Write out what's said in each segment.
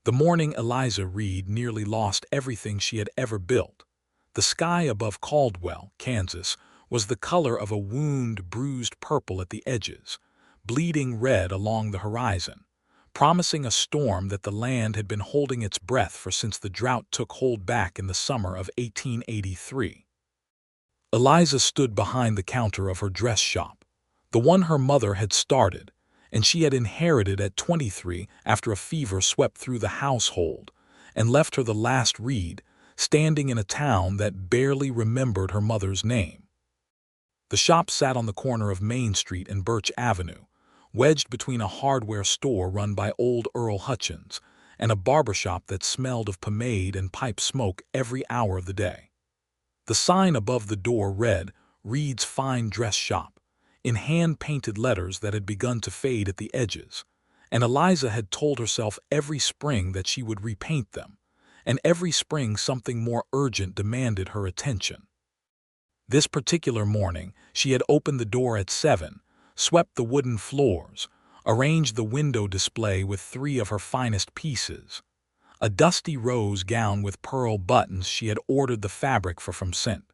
The morning Eliza Reed nearly lost everything she had ever built. The sky above Caldwell, Kansas, was the color of a wound bruised purple at the edges, bleeding red along the horizon, promising a storm that the land had been holding its breath for since the drought took hold back in the summer of 1883. Eliza stood behind the counter of her dress shop, the one her mother had started, and she had inherited at 23 after a fever swept through the household and left her the last Reed, standing in a town that barely remembered her mother's name. The shop sat on the corner of Main Street and Birch Avenue, wedged between a hardware store run by old Earl Hutchins and a barbershop that smelled of pomade and pipe smoke every hour of the day. The sign above the door read, "Reed's Fine Dress Shop," in hand-painted letters that had begun to fade at the edges, and Eliza had told herself every spring that she would repaint them, and every spring something more urgent demanded her attention. This particular morning, she had opened the door at 7, swept the wooden floors, arranged the window display with 3 of her finest pieces, a dusty rose gown with pearl buttons she had ordered the fabric for from St.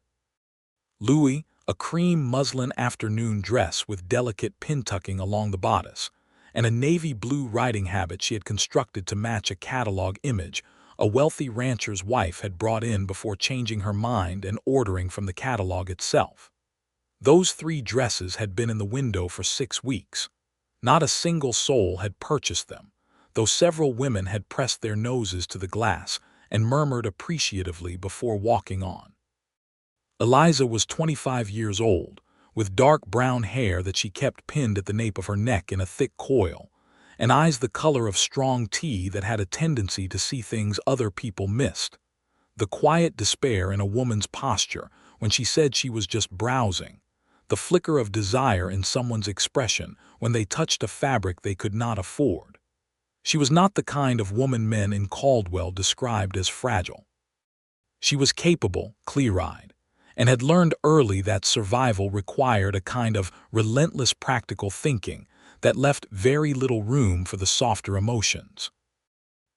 Louis, a cream muslin afternoon dress with delicate pin-tucking along the bodice, and a navy blue riding habit she had constructed to match a catalog image a wealthy rancher's wife had brought in before changing her mind and ordering from the catalog itself. Those 3 dresses had been in the window for 6 weeks. Not a single soul had purchased them, though several women had pressed their noses to the glass and murmured appreciatively before walking on. Eliza was 25 years old, with dark brown hair that she kept pinned at the nape of her neck in a thick coil, and eyes the color of strong tea that had a tendency to see things other people missed. The quiet despair in a woman's posture when she said she was just browsing, the flicker of desire in someone's expression when they touched a fabric they could not afford. She was not the kind of woman men in Caldwell described as fragile. She was capable, clear-eyed, and had learned early that survival required a kind of relentless practical thinking that left very little room for the softer emotions.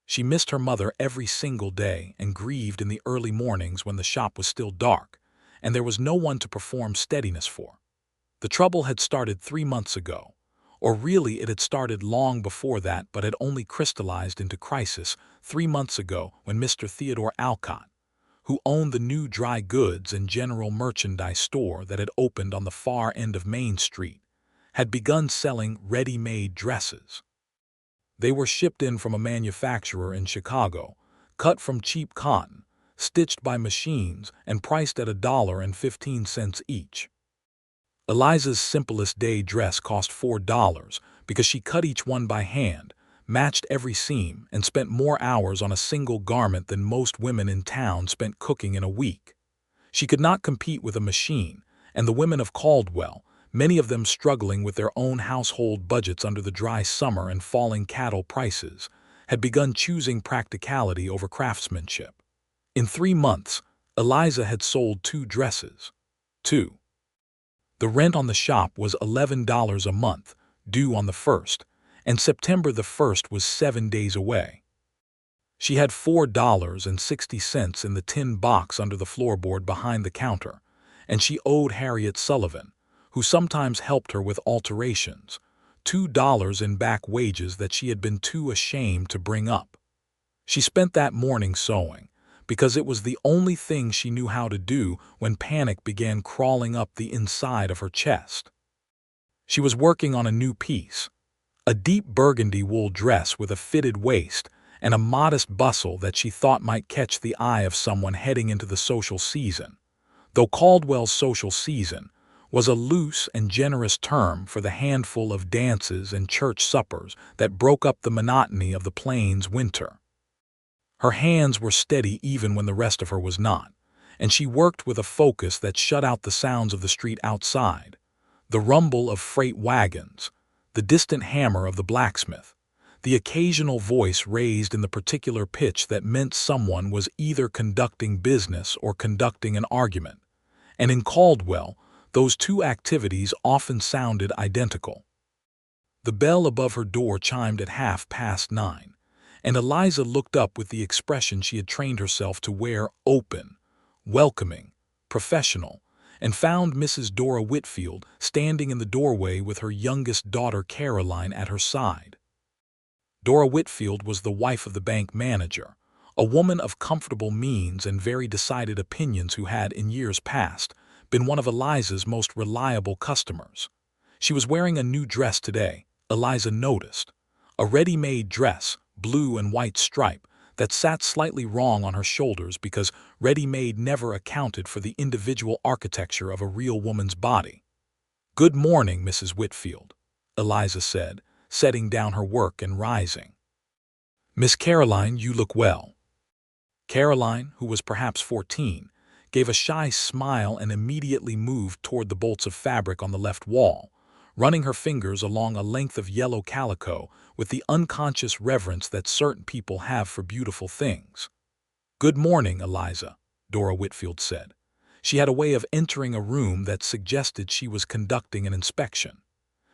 She missed her mother every single day and grieved in the early mornings when the shop was still dark, and there was no one to perform steadiness for. The trouble had started 3 months ago, or really it had started long before that but had only crystallized into crisis 3 months ago when Mr. Theodore Alcott, who owned the new dry goods and general merchandise store that had opened on the far end of Main Street, had begun selling ready-made dresses. They were shipped in from a manufacturer in Chicago, cut from cheap cotton, stitched by machines, and priced at $1.15 each. Eliza's simplest day dress cost $4 because she cut each one by hand, matched every seam, and spent more hours on a single garment than most women in town spent cooking in a week. She could not compete with a machine, and the women of Caldwell, many of them struggling with their own household budgets under the dry summer and falling cattle prices, had begun choosing practicality over craftsmanship. In 3 months, Eliza had sold 2 dresses. 2. The rent on the shop was $11 a month, due on the 1st, and September the 1st was 7 days away. She had $4.60 in the tin box under the floorboard behind the counter, and she owed Harriet Sullivan, who sometimes helped her with alterations, $2 in back wages that she had been too ashamed to bring up. She spent that morning sewing, because it was the only thing she knew how to do when panic began crawling up the inside of her chest. She was working on a new piece, a deep burgundy wool dress with a fitted waist and a modest bustle that she thought might catch the eye of someone heading into the social season, though Caldwell's social season was a loose and generous term for the handful of dances and church suppers that broke up the monotony of the plains winter. Her hands were steady even when the rest of her was not, and she worked with a focus that shut out the sounds of the street outside, the rumble of freight wagons, the distant hammer of the blacksmith, the occasional voice raised in the particular pitch that meant someone was either conducting business or conducting an argument, and in Caldwell, those 2 activities often sounded identical. The bell above her door chimed at 9:30, and Eliza looked up with the expression she had trained herself to wear: open, welcoming, professional, and found Mrs. Dora Whitfield standing in the doorway with her youngest daughter Caroline at her side. Dora Whitfield was the wife of the bank manager, a woman of comfortable means and very decided opinions who had, in years past, been one of Eliza's most reliable customers. She was wearing a new dress today, Eliza noticed. A ready-made dress, blue and white stripe, that sat slightly wrong on her shoulders because ready-made never accounted for the individual architecture of a real woman's body. "Good morning, Mrs. Whitfield," Eliza said, setting down her work and rising. "Miss Caroline, you look well." Caroline, who was perhaps 14, gave a shy smile and immediately moved toward the bolts of fabric on the left wall, running her fingers along a length of yellow calico with the unconscious reverence that certain people have for beautiful things. "Good morning, Eliza," Dora Whitfield said. She had a way of entering a room that suggested she was conducting an inspection.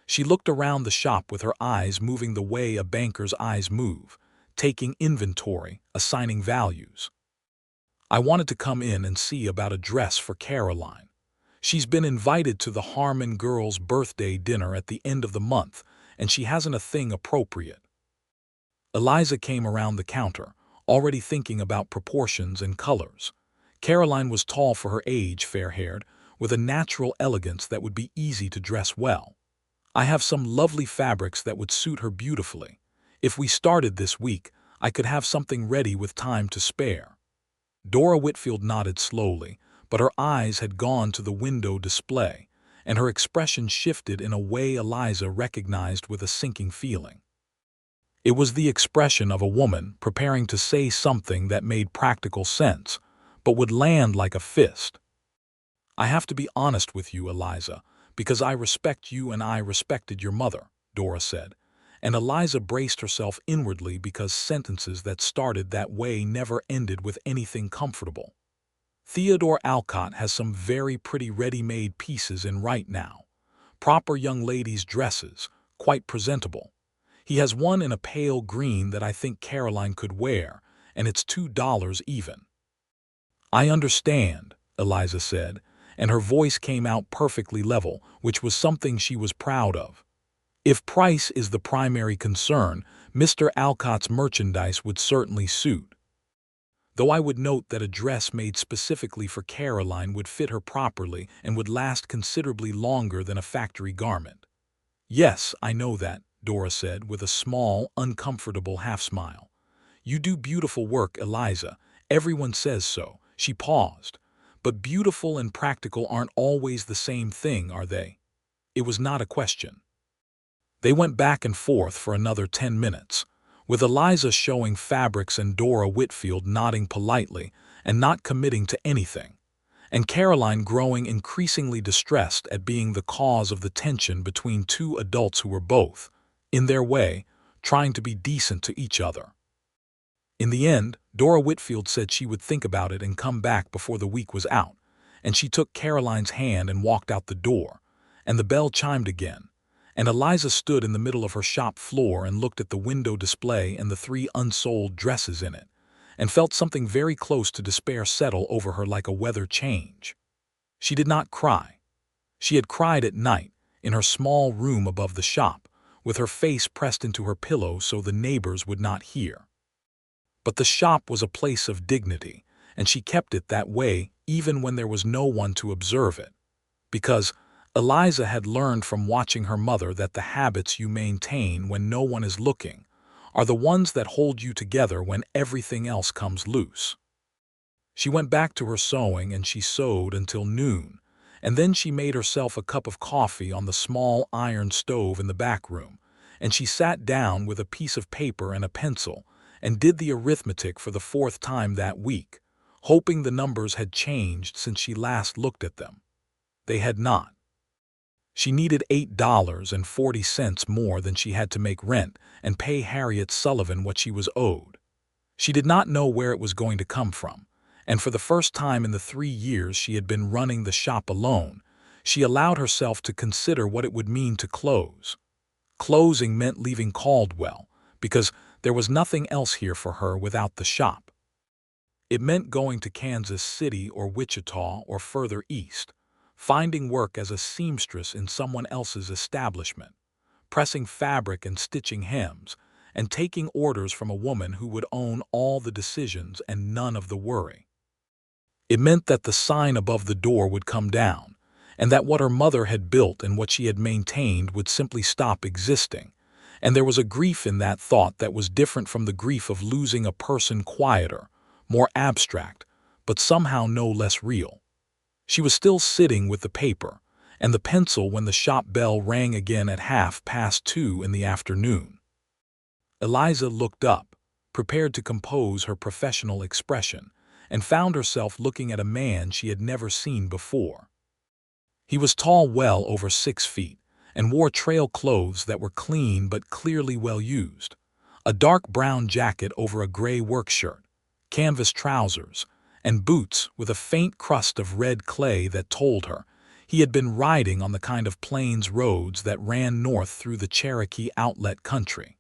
She looked around the shop with her eyes moving the way a banker's eyes move, taking inventory, assigning values. "I wanted to come in and see about a dress for Caroline. She's been invited to the Harmon girls' birthday dinner at the end of the month, and she hasn't a thing appropriate." Eliza came around the counter, already thinking about proportions and colors. Caroline was tall for her age, fair-haired, with a natural elegance that would be easy to dress well. "I have some lovely fabrics that would suit her beautifully. If we started this week, I could have something ready with time to spare." Dora Whitfield nodded slowly, but her eyes had gone to the window display, and her expression shifted in a way Eliza recognized with a sinking feeling. It was the expression of a woman preparing to say something that made practical sense, but would land like a fist. "I have to be honest with you, Eliza, because I respect you and I respected your mother," Dora said, and Eliza braced herself inwardly because sentences that started that way never ended with anything comfortable. "Theodore Alcott has some very pretty ready-made pieces in right now. Proper young ladies' dresses, quite presentable. He has one in a pale green that I think Caroline could wear, and it's $2 even." "I understand," Eliza said, and her voice came out perfectly level, which was something she was proud of. "If price is the primary concern, Mr. Alcott's merchandise would certainly suit. Though I would note that a dress made specifically for Caroline would fit her properly and would last considerably longer than a factory garment." "Yes, I know that," Dora said with a small, uncomfortable half-smile. "You do beautiful work, Eliza. Everyone says so." She paused. "But beautiful and practical aren't always the same thing, are they?" It was not a question. They went back and forth for another 10 minutes, with Eliza showing fabrics and Dora Whitfield nodding politely and not committing to anything, and Caroline growing increasingly distressed at being the cause of the tension between two adults who were both, in their way, trying to be decent to each other. In the end, Dora Whitfield said she would think about it and come back before the week was out, and she took Caroline's hand and walked out the door, and the bell chimed again, and Eliza stood in the middle of her shop floor and looked at the window display and the 3 unsold dresses in it, and felt something very close to despair settle over her like a weather change. She did not cry. She had cried at night, in her small room above the shop, with her face pressed into her pillow so the neighbors would not hear. But the shop was a place of dignity, and she kept it that way even when there was no one to observe it, because Eliza had learned from watching her mother that the habits you maintain when no one is looking are the ones that hold you together when everything else comes loose. She went back to her sewing and she sewed until noon, and then she made herself a cup of coffee on the small iron stove in the back room, and she sat down with a piece of paper and a pencil and did the arithmetic for the 4th time that week, hoping the numbers had changed since she last looked at them. They had not. She needed $8.40 more than she had to make rent and pay Harriet Sullivan what she was owed. She did not know where it was going to come from, and for the first time in the 3 years she had been running the shop alone, she allowed herself to consider what it would mean to close. Closing meant leaving Caldwell, because There was nothing else here for her without the shop. It meant going to Kansas City or Wichita or further east, finding work as a seamstress in someone else's establishment, pressing fabric and stitching hems, and taking orders from a woman who would own all the decisions and none of the worry. It meant that the sign above the door would come down, and that what her mother had built and what she had maintained would simply stop existing, and there was a grief in that thought that was different from the grief of losing a person, quieter, more abstract, but somehow no less real. She was still sitting with the paper and the pencil when the shop bell rang again at 2:30 in the afternoon. Eliza looked up, prepared to compose her professional expression, and found herself looking at a man she had never seen before. He was tall, well over 6 feet, and wore trail clothes that were clean but clearly well used, a dark brown jacket over a gray work shirt, canvas trousers, and boots with a faint crust of red clay that told her he had been riding on the kind of plains roads that ran north through the Cherokee Outlet country.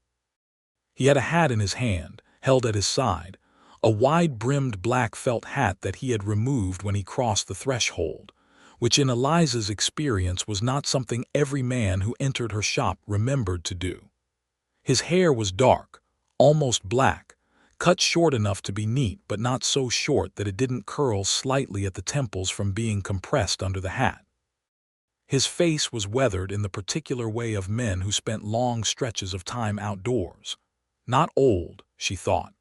He had a hat in his hand, held at his side, a wide-brimmed black felt hat that he had removed when he crossed the threshold, which in Eliza's experience was not something every man who entered her shop remembered to do. His hair was dark, almost black, cut short enough to be neat but not so short that it didn't curl slightly at the temples from being compressed under the hat. His face was weathered in the particular way of men who spent long stretches of time outdoors. Not old, she thought,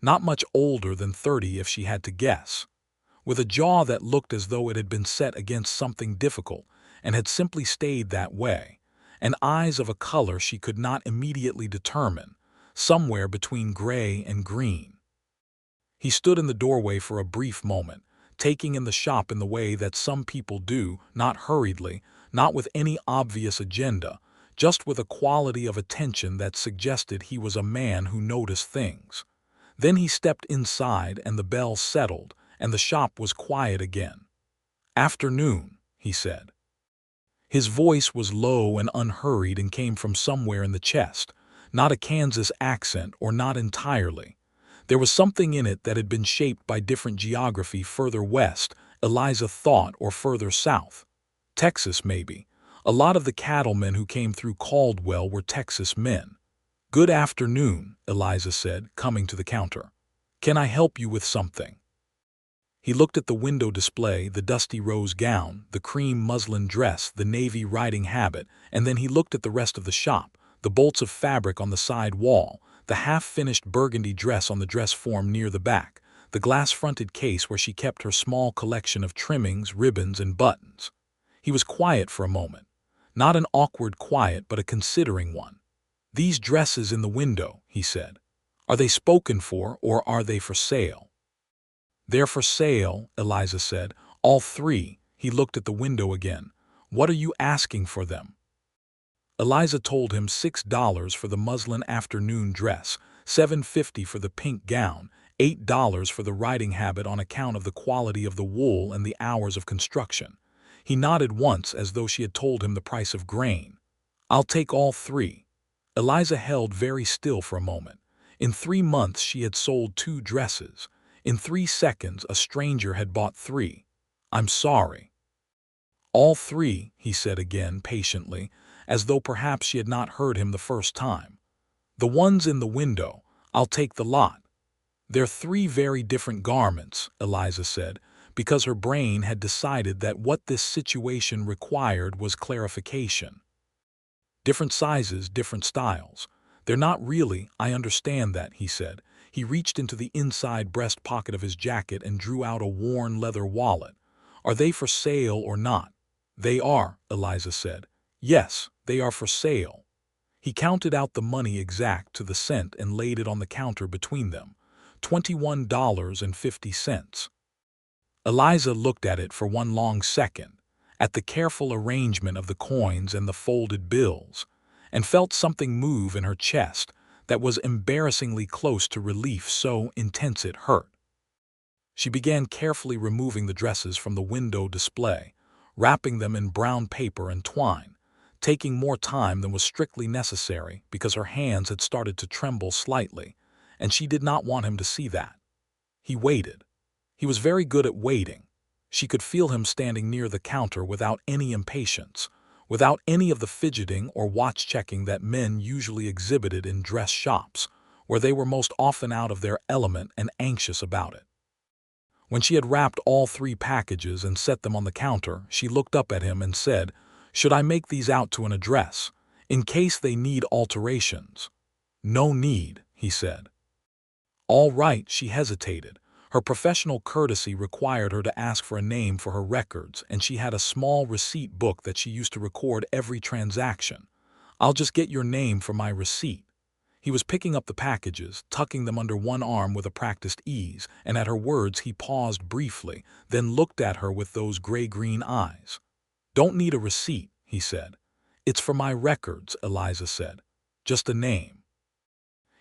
not much older than 30 if she had to guess, with a jaw that looked as though it had been set against something difficult and had simply stayed that way, and eyes of a color she could not immediately determine, somewhere between gray and green. He stood in the doorway for a brief moment, taking in the shop in the way that some people do, not hurriedly, not with any obvious agenda, just with a quality of attention that suggested he was a man who noticed things. Then he stepped inside and the bell settled, and the shop was quiet again. "Afternoon," he said. His voice was low and unhurried and came from somewhere in the chest, not a Kansas accent or not entirely. There was something in it that had been shaped by different geography further west, Eliza thought, or further south. Texas, maybe. A lot of the cattlemen who came through Caldwell were Texas men. "Good afternoon," Eliza said, coming to the counter. "Can I help you with something?" He looked at the window display, the dusty rose gown, the cream muslin dress, the navy riding habit, and then he looked at the rest of the shop, the bolts of fabric on the side wall, the half-finished burgundy dress on the dress form near the back, the glass-fronted case where she kept her small collection of trimmings, ribbons, and buttons. He was quiet for a moment. Not an awkward quiet, but a considering one. "These dresses in the window," he said. "Are they spoken for, or are they for sale?" "They're for sale," Eliza said. "All 3. He looked at the window again. "What are you asking for them?" Eliza told him $6 for the muslin afternoon dress, $7.50 for the pink gown, $8 for the riding habit on account of the quality of the wool and the hours of construction. He nodded once as though she had told him the price of grain. "I'll take all 3. Eliza held very still for a moment. In 3 months she had sold 2 dresses. In 3 seconds a stranger had bought 3. "I'm sorry." "All 3, he said again, patiently, as though perhaps she had not heard him the first time. "The ones in the window, I'll take the lot." "They're 3 very different garments," Eliza said, because her brain had decided that what this situation required was clarification. "Different sizes, different styles. They're not really, I understand that," he said. He reached into the inside breast pocket of his jacket and drew out a worn leather wallet. "Are they for sale or not?" "They are," Eliza said. "Yes, they are for sale." He counted out the money exact to the cent and laid it on the counter between them. $21.50. Eliza looked at it for one long second, at the careful arrangement of the coins and the folded bills, and felt something move in her chest that was embarrassingly close to relief, so intense it hurt. She began carefully removing the dresses from the window display, wrapping them in brown paper and twine, taking more time than was strictly necessary because her hands had started to tremble slightly, and she did not want him to see that. He waited. He was very good at waiting. She could feel him standing near the counter without any impatience, without any of the fidgeting or watch-checking that men usually exhibited in dress shops, where they were most often out of their element and anxious about it. When she had wrapped all 3 packages and set them on the counter, she looked up at him and said, "Should I make these out to an address, in case they need alterations?" "No need," he said. "All right," she hesitated. Her professional courtesy required her to ask for a name for her records, and she had a small receipt book that she used to record every transaction. "I'll just get your name for my receipt." He was picking up the packages, tucking them under one arm with a practiced ease, and at her words he paused briefly, then looked at her with those gray-green eyes. "Don't need a receipt," he said. "It's for my records," Eliza said. "Just a name."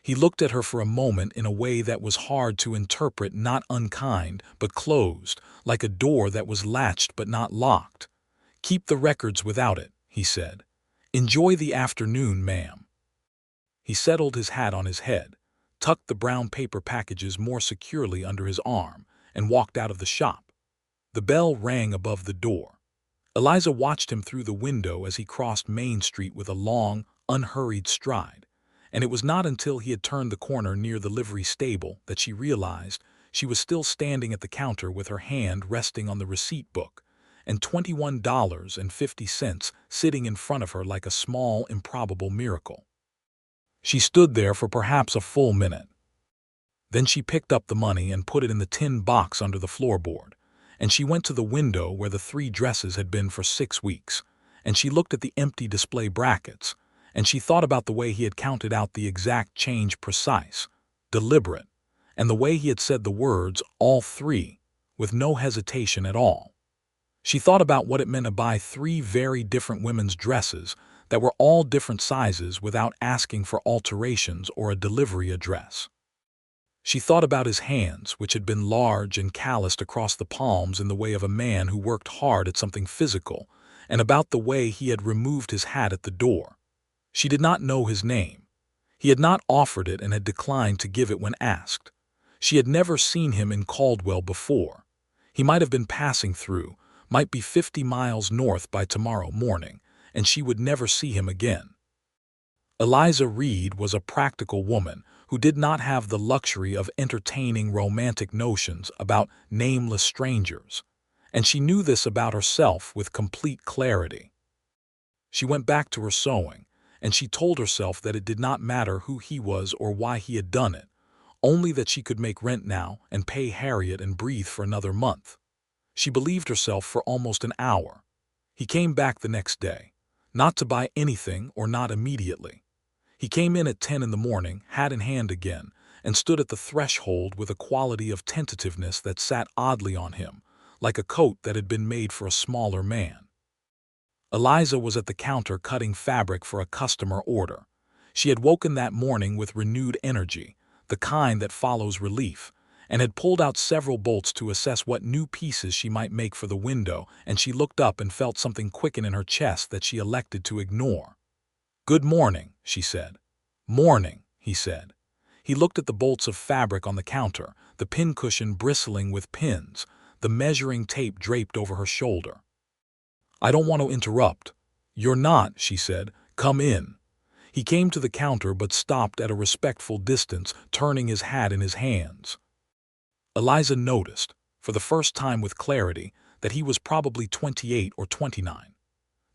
He looked at her for a moment in a way that was hard to interpret, not unkind, but closed, like a door that was latched but not locked. "Keep the records without it," he said. "Enjoy the afternoon, ma'am." He settled his hat on his head, tucked the brown paper packages more securely under his arm, and walked out of the shop. The bell rang above the door. Eliza watched him through the window as he crossed Main Street with a long, unhurried stride, and it was not until he had turned the corner near the livery stable that she realized she was still standing at the counter with her hand resting on the receipt book, and $21.50 sitting in front of her like a small, improbable miracle. She stood there for perhaps a full minute. Then she picked up the money and put it in the tin box under the floorboard, and she went to the window where the 3 dresses had been for 6 weeks, and she looked at the empty display brackets, and she thought about the way he had counted out the exact change, precise, deliberate, and the way he had said the words, "all 3, with no hesitation at all. She thought about what it meant to buy 3 very different women's dresses that were all different sizes without asking for alterations or a delivery address. She thought about his hands, which had been large and calloused across the palms in the way of a man who worked hard at something physical, and about the way he had removed his hat at the door. She did not know his name. He had not offered it and had declined to give it when asked. She had never seen him in Caldwell before. He might have been passing through, might be 50 miles north by tomorrow morning, and she would never see him again. Eliza Reed was a practical woman who did not have the luxury of entertaining romantic notions about nameless strangers, and she knew this about herself with complete clarity. She went back to her sewing, and she told herself that it did not matter who he was or why he had done it, only that she could make rent now and pay Harriet and breathe for another month. She believed herself for almost an hour. He came back the next day, not to buy anything or not immediately. He came in at 10 in the morning, hat in hand again, and stood at the threshold with a quality of tentativeness that sat oddly on him, like a coat that had been made for a smaller man. Eliza was at the counter cutting fabric for a customer order. She had woken that morning with renewed energy, the kind that follows relief, and had pulled out several bolts to assess what new pieces she might make for the window, and she looked up and felt something quicken in her chest that she elected to ignore. "Good morning," she said. "Morning," he said. He looked at the bolts of fabric on the counter, the pincushion bristling with pins, the measuring tape draped over her shoulder. "I don't want to interrupt." "You're not," she said. "Come in." He came to the counter but stopped at a respectful distance, turning his hat in his hands. Eliza noticed, for the first time with clarity, that he was probably 28 or 29.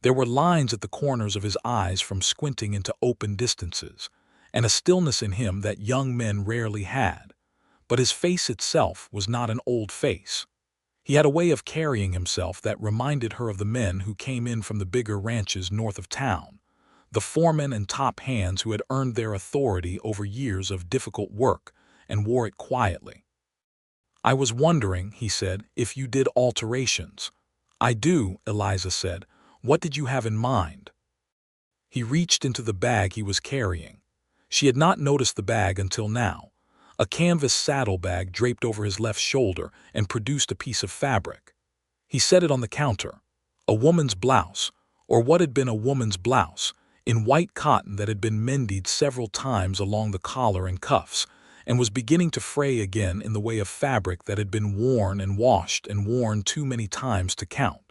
There were lines at the corners of his eyes from squinting into open distances, and a stillness in him that young men rarely had. But his face itself was not an old face. He had a way of carrying himself that reminded her of the men who came in from the bigger ranches north of town, the foremen and top hands who had earned their authority over years of difficult work and wore it quietly. "I was wondering," he said, "if you did alterations." "I do," Eliza said. "What did you have in mind?" He reached into the bag he was carrying. She had not noticed the bag until now. A canvas saddlebag draped over his left shoulder and produced a piece of fabric. He set it on the counter. A woman's blouse, or what had been a woman's blouse, in white cotton that had been mended several times along the collar and cuffs, and was beginning to fray again in the way of fabric that had been worn and washed and worn too many times to count.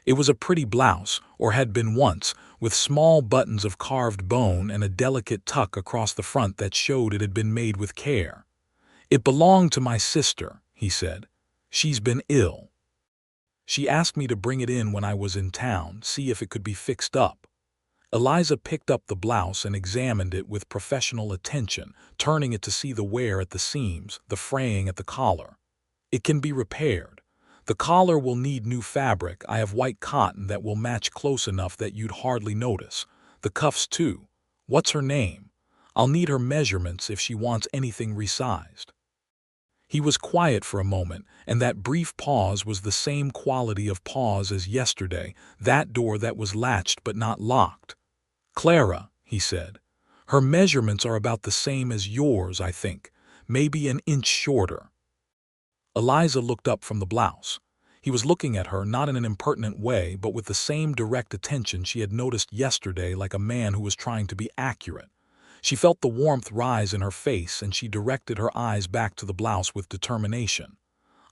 It was a pretty blouse, or had been once, with small buttons of carved bone and a delicate tuck across the front that showed it had been made with care. "It belonged to my sister," he said. "She's been ill. She asked me to bring it in when I was in town, see if it could be fixed up." Eliza picked up the blouse and examined it with professional attention, turning it to see the wear at the seams, the fraying at the collar. "It can be repaired. The collar will need new fabric. I have white cotton that will match close enough that you'd hardly notice. The cuffs, too. What's her name? I'll need her measurements if she wants anything resized." He was quiet for a moment, and that brief pause was the same quality of pause as yesterday, that door that was latched but not locked. "Clara," he said, "her measurements are about the same as yours, I think, maybe an inch shorter." Eliza looked up from the blouse. He was looking at her not in an impertinent way, but with the same direct attention she had noticed yesterday, like a man who was trying to be accurate. She felt the warmth rise in her face, and she directed her eyes back to the blouse with determination.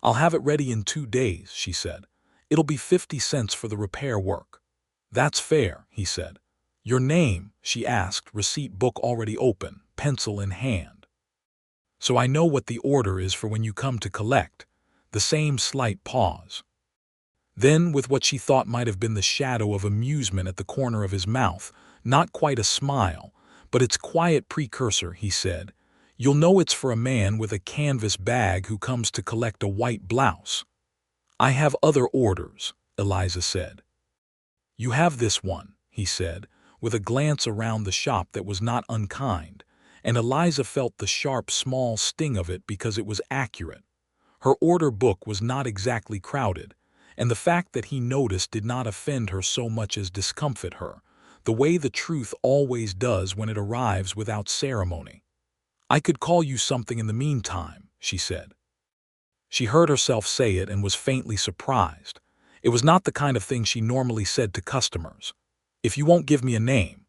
"I'll have it ready in 2 days," she said. "It'll be 50 cents for the repair work." "That's fair," he said. "Your name?" she asked, receipt book already open, pencil in hand. "So I know what the order is for when you come to collect." The same slight pause. Then, with what she thought might have been the shadow of amusement at the corner of his mouth, not quite a smile, but its quiet precursor, he said, "You'll know it's for a man with a canvas bag who comes to collect a white blouse." "I have other orders," Eliza said. "You have this one," he said, with a glance around the shop that was not unkind, and Eliza felt the sharp, small sting of it because it was accurate. Her order book was not exactly crowded, and the fact that he noticed did not offend her so much as discomfit her, the way the truth always does when it arrives without ceremony. "I could call you something in the meantime," she said. She heard herself say it and was faintly surprised. It was not the kind of thing she normally said to customers. "If you won't give me a name,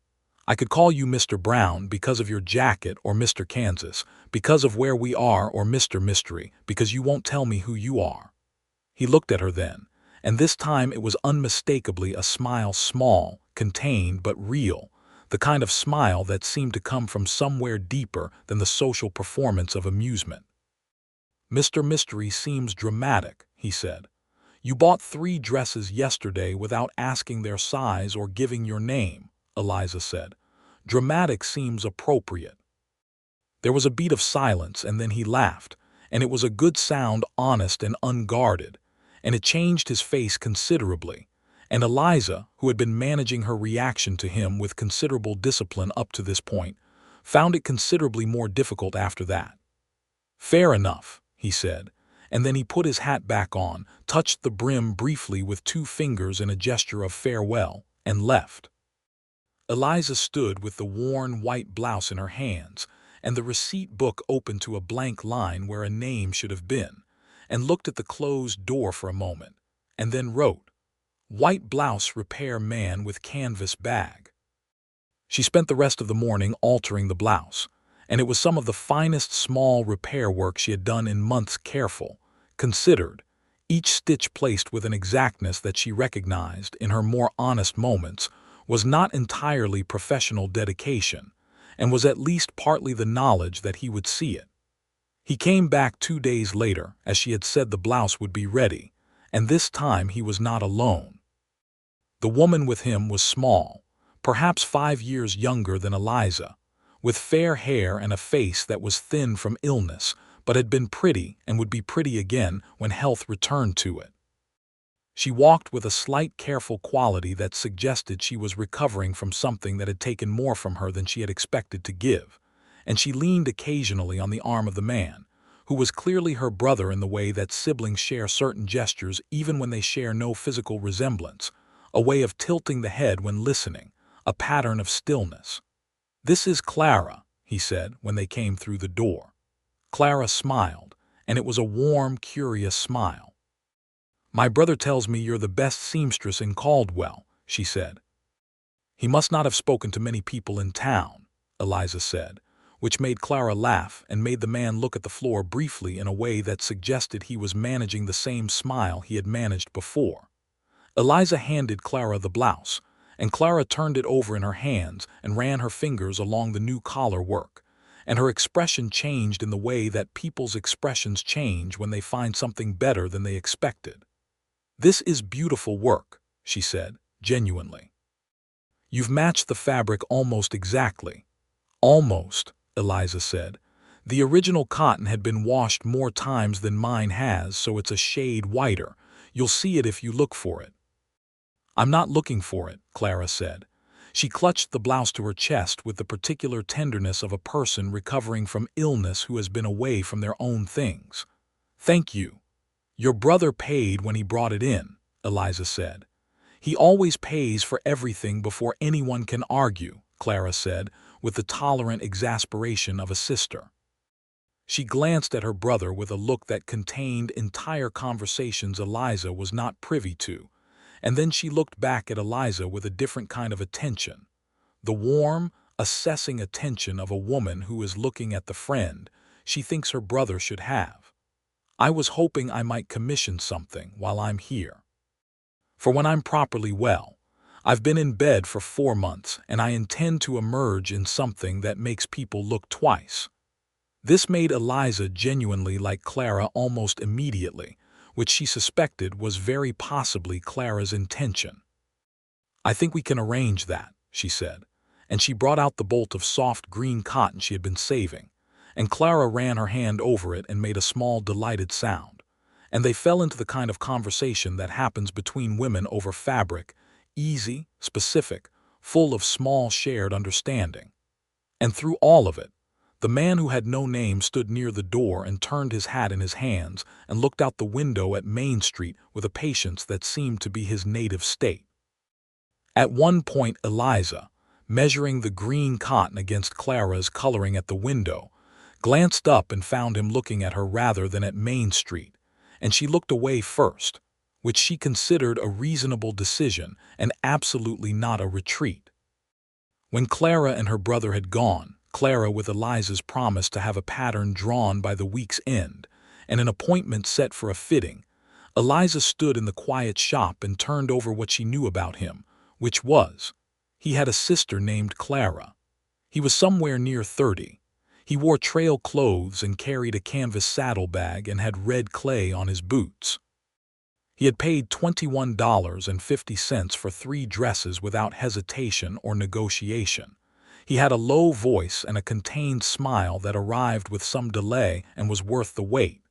I could call you Mr. Brown because of your jacket, or Mr. Kansas because of where we are, or Mr. Mystery because you won't tell me who you are." He looked at her then, and this time it was unmistakably a smile, small, contained, but real, the kind of smile that seemed to come from somewhere deeper than the social performance of amusement. "Mr. Mystery seems dramatic," he said. "You bought 3 dresses yesterday without asking their size or giving your name," Eliza said. "Dramatic seems appropriate." There was a beat of silence, and then he laughed, and it was a good sound, honest and unguarded, and it changed his face considerably, and Eliza, who had been managing her reaction to him with considerable discipline up to this point, found it considerably more difficult after that. "Fair enough," he said, and then he put his hat back on, touched the brim briefly with 2 fingers in a gesture of farewell, and left. Eliza stood with the worn white blouse in her hands, and the receipt book open to a blank line where a name should have been, and looked at the closed door for a moment, and then wrote, "White blouse repair man with canvas bag." She spent the rest of the morning altering the blouse, and it was some of the finest small repair work she had done in months, careful, considered, each stitch placed with an exactness that she recognized, in her more honest moments, was not entirely professional dedication, and was at least partly the knowledge that he would see it. He came back 2 days later, as she had said the blouse would be ready, and this time he was not alone. The woman with him was small, perhaps 5 years younger than Eliza, with fair hair and a face that was thin from illness, but had been pretty and would be pretty again when health returned to it. She walked with a slight careful quality that suggested she was recovering from something that had taken more from her than she had expected to give, and she leaned occasionally on the arm of the man, who was clearly her brother in the way that siblings share certain gestures even when they share no physical resemblance, a way of tilting the head when listening, a pattern of stillness. "This is Clara," he said when they came through the door. Clara smiled, and it was a warm, curious smile. "My brother tells me you're the best seamstress in Caldwell," she said. "He must not have spoken to many people in town," Eliza said, which made Clara laugh and made the man look at the floor briefly in a way that suggested he was managing the same smile he had managed before. Eliza handed Clara the blouse, and Clara turned it over in her hands and ran her fingers along the new collar work, and her expression changed in the way that people's expressions change when they find something better than they expected. "This is beautiful work," she said, genuinely. "You've matched the fabric almost exactly." "Almost," Eliza said. "The original cotton had been washed more times than mine has, so it's a shade whiter. You'll see it if you look for it." "I'm not looking for it," Clara said. She clutched the blouse to her chest with the particular tenderness of a person recovering from illness who has been away from their own things. "Thank you. Your brother paid when he brought it in," Eliza said. "He always pays for everything before anyone can argue," Clara said, with the tolerant exasperation of a sister. She glanced at her brother with a look that contained entire conversations Eliza was not privy to, and then she looked back at Eliza with a different kind of attention, the warm, assessing attention of a woman who is looking at the friend she thinks her brother should have. "I was hoping I might commission something while I'm here. For when I'm properly well. I've been in bed for 4 months, and I intend to emerge in something that makes people look twice." This made Eliza genuinely like Clara almost immediately, which she suspected was very possibly Clara's intention. "I think we can arrange that," she said, and she brought out the bolt of soft green cotton she had been saving, and Clara ran her hand over it and made a small delighted sound, and they fell into the kind of conversation that happens between women over fabric, easy, specific, full of small shared understanding. And through all of it, the man who had no name stood near the door and turned his hat in his hands and looked out the window at Main Street with a patience that seemed to be his native state. At one point Eliza, measuring the green cotton against Clara's coloring at the window, glanced up and found him looking at her rather than at Main Street, and she looked away first, which she considered a reasonable decision and absolutely not a retreat. When Clara and her brother had gone, Clara with Eliza's promise to have a pattern drawn by the week's end, and an appointment set for a fitting, Eliza stood in the quiet shop and turned over what she knew about him, which was, he had a sister named Clara. He was somewhere near 30. He wore trail clothes and carried a canvas saddlebag and had red clay on his boots. He had paid $21.50 for 3 dresses without hesitation or negotiation. He had a low voice and a contained smile that arrived with some delay and was worth the wait.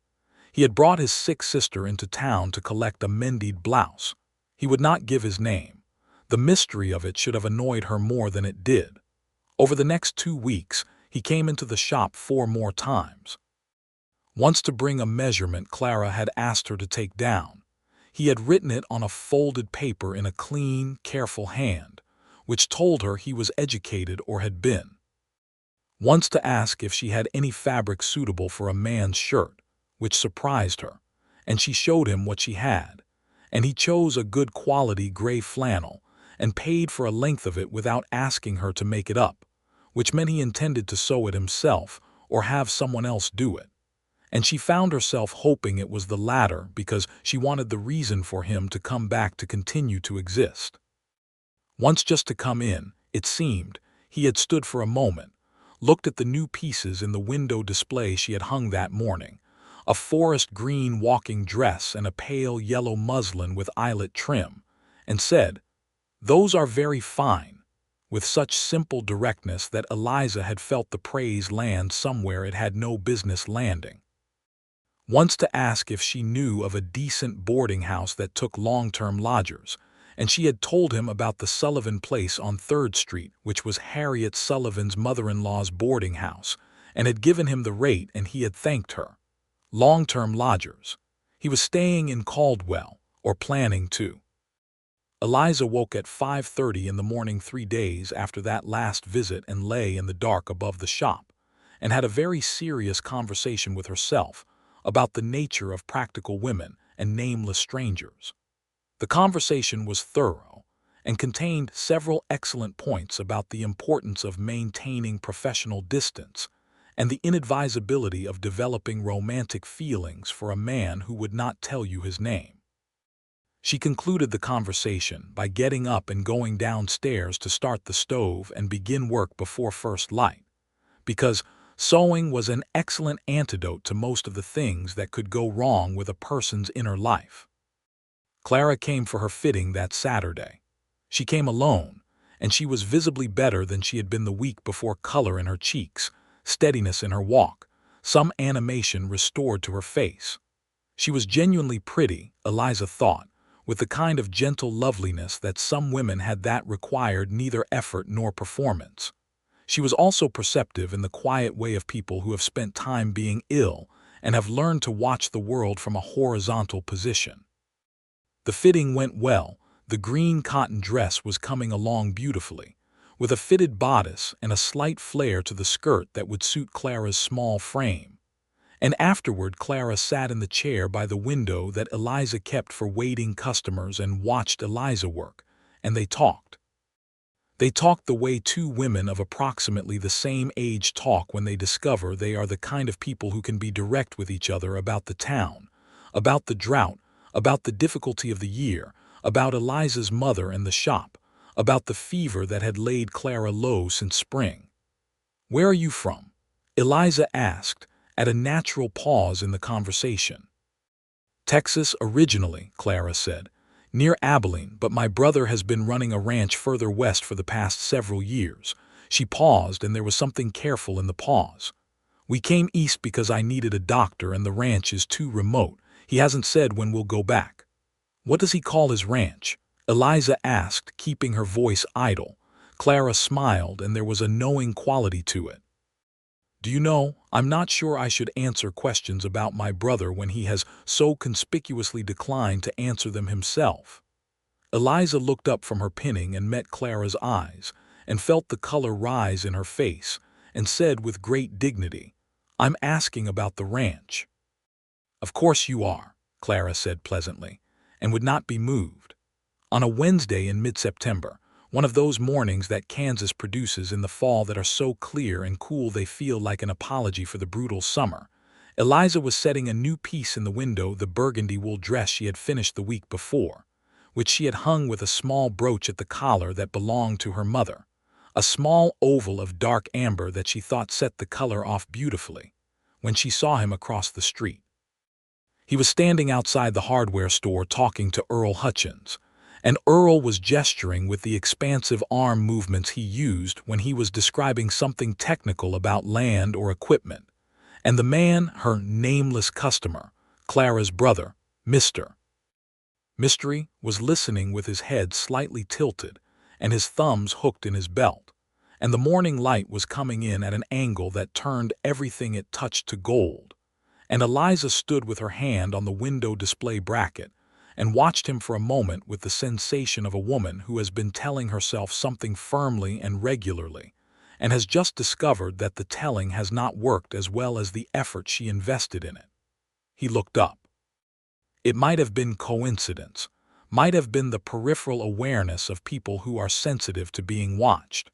He had brought his sick sister into town to collect a mended blouse. He would not give his name. The mystery of it should have annoyed her more than it did. Over the next 2 weeks, he came into the shop 4 more times. Once to bring a measurement Clara had asked her to take down. He had written it on a folded paper in a clean, careful hand, which told her he was educated or had been. Once to ask if she had any fabric suitable for a man's shirt, which surprised her, and she showed him what she had, and he chose a good quality gray flannel and paid for a length of it without asking her to make it up, which meant he intended to sew it himself or have someone else do it. And she found herself hoping it was the latter because she wanted the reason for him to come back to continue to exist. Once just to come in, it seemed, he had stood for a moment, looked at the new pieces in the window display she had hung that morning, a forest green walking dress and a pale yellow muslin with eyelet trim, and said, "Those are very fine," with such simple directness that Eliza had felt the praise land somewhere it had no business landing. Once to ask if she knew of a decent boarding house that took long-term lodgers, and she had told him about the Sullivan place on 3rd Street, which was Harriet Sullivan's mother-in-law's boarding house, and had given him the rate and he had thanked her. Long-term lodgers. He was staying in Caldwell, or planning to. Eliza woke at 5:30 in the morning 3 days after that last visit and lay in the dark above the shop, and had a very serious conversation with herself about the nature of practical women and nameless strangers. The conversation was thorough, and contained several excellent points about the importance of maintaining professional distance and the inadvisability of developing romantic feelings for a man who would not tell you his name. She concluded the conversation by getting up and going downstairs to start the stove and begin work before first light, because sewing was an excellent antidote to most of the things that could go wrong with a person's inner life. Clara came for her fitting that Saturday. She came alone, and she was visibly better than she had been the week before. Color in her cheeks, steadiness in her walk, some animation restored to her face. She was genuinely pretty, Eliza thought, with the kind of gentle loveliness that some women had that required neither effort nor performance. She was also perceptive in the quiet way of people who have spent time being ill and have learned to watch the world from a horizontal position. The fitting went well. The green cotton dress was coming along beautifully, with a fitted bodice and a slight flare to the skirt that would suit Clara's small frame. And afterward Clara sat in the chair by the window that Eliza kept for waiting customers and watched Eliza work, and they talked. They talked the way two women of approximately the same age talk when they discover they are the kind of people who can be direct with each other about the town, about the drought, about the difficulty of the year, about Eliza's mother and the shop, about the fever that had laid Clara low since spring. "Where are you from?" Eliza asked, at a natural pause in the conversation. "Texas originally," Clara said, "near Abilene, but my brother has been running a ranch further west for the past several years." She paused, and there was something careful in the pause. "We came east because I needed a doctor and the ranch is too remote. He hasn't said when we'll go back." "What does he call his ranch?" Eliza asked, keeping her voice idle. Clara smiled, and there was a knowing quality to it. "Do you know, I'm not sure I should answer questions about my brother when he has so conspicuously declined to answer them himself." Eliza looked up from her pinning and met Clara's eyes, and felt the color rise in her face, and said with great dignity, "I'm asking about the ranch." "Of course you are," Clara said pleasantly, and would not be moved. On a Wednesday in mid-September, one of those mornings that Kansas produces in the fall that are so clear and cool they feel like an apology for the brutal summer, Eliza was setting a new piece in the window, the burgundy wool dress she had finished the week before, which she had hung with a small brooch at the collar that belonged to her mother, a small oval of dark amber that she thought set the color off beautifully, when she saw him across the street. He was standing outside the hardware store talking to Earl Hutchins, and Earl was gesturing with the expansive arm movements he used when he was describing something technical about land or equipment, and the man, her nameless customer, Clara's brother, Mr. Mystery, was listening with his head slightly tilted and his thumbs hooked in his belt, and the morning light was coming in at an angle that turned everything it touched to gold, and Eliza stood with her hand on the window display bracket and watched him for a moment with the sensation of a woman who has been telling herself something firmly and regularly, and has just discovered that the telling has not worked as well as the effort she invested in it. He looked up. It might have been coincidence, might have been the peripheral awareness of people who are sensitive to being watched.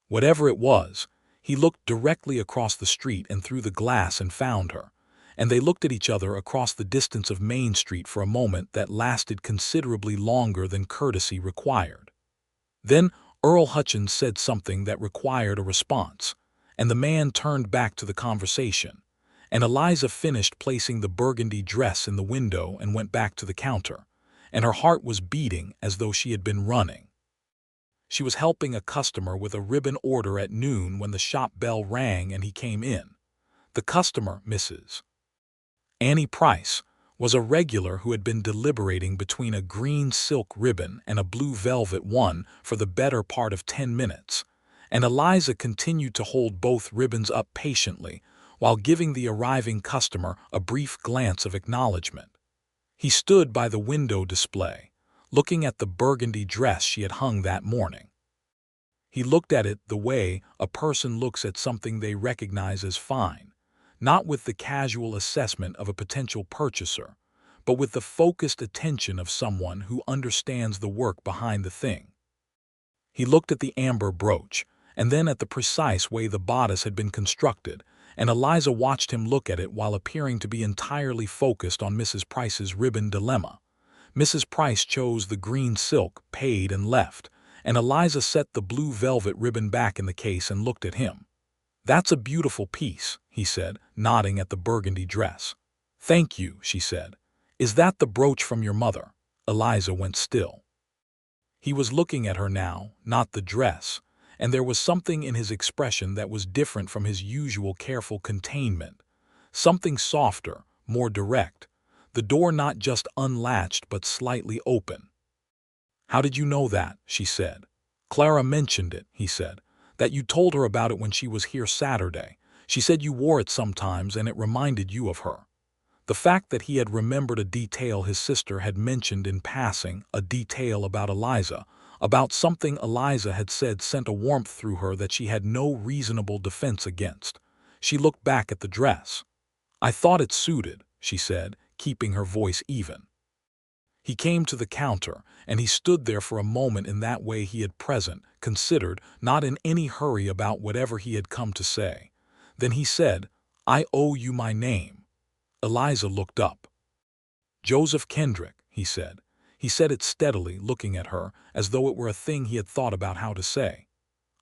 Whatever it was, he looked directly across the street and through the glass and found her, and they looked at each other across the distance of Main Street for a moment that lasted considerably longer than courtesy required. Then Earl Hutchins said something that required a response, and the man turned back to the conversation, and Eliza finished placing the burgundy dress in the window and went back to the counter, and her heart was beating as though she had been running. She was helping a customer with a ribbon order at noon when the shop bell rang and he came in. The customer, Mrs. Annie Price, was a regular who had been deliberating between a green silk ribbon and a blue velvet one for the better part of 10 minutes, and Eliza continued to hold both ribbons up patiently while giving the arriving customer a brief glance of acknowledgement. He stood by the window display, looking at the burgundy dress she had hung that morning. He looked at it the way a person looks at something they recognize as fine, not with the casual assessment of a potential purchaser, but with the focused attention of someone who understands the work behind the thing. He looked at the amber brooch, and then at the precise way the bodice had been constructed, and Eliza watched him look at it while appearing to be entirely focused on Mrs. Price's ribbon dilemma. Mrs. Price chose the green silk, paid, and left, and Eliza set the blue velvet ribbon back in the case and looked at him. "That's a beautiful piece," he said, nodding at the burgundy dress. "Thank you," she said. "Is that the brooch from your mother?" Eliza went still. He was looking at her now, not the dress, and there was something in his expression that was different from his usual careful containment. Something softer, more direct, the door not just unlatched but slightly open. "How did you know that?" she said. "Clara mentioned it," he said, "that you told her about it when she was here Saturday. She said you wore it sometimes and it reminded you of her." The fact that he had remembered a detail his sister had mentioned in passing, a detail about Eliza, about something Eliza had said, sent a warmth through her that she had no reasonable defense against. She looked back at the dress. "I thought it suited," she said, keeping her voice even. He came to the counter, and he stood there for a moment in that way he had present, considered, not in any hurry about whatever he had come to say. Then he said, "I owe you my name." Eliza looked up. "Joseph Kendrick," he said. He said it steadily, looking at her, as though it were a thing he had thought about how to say.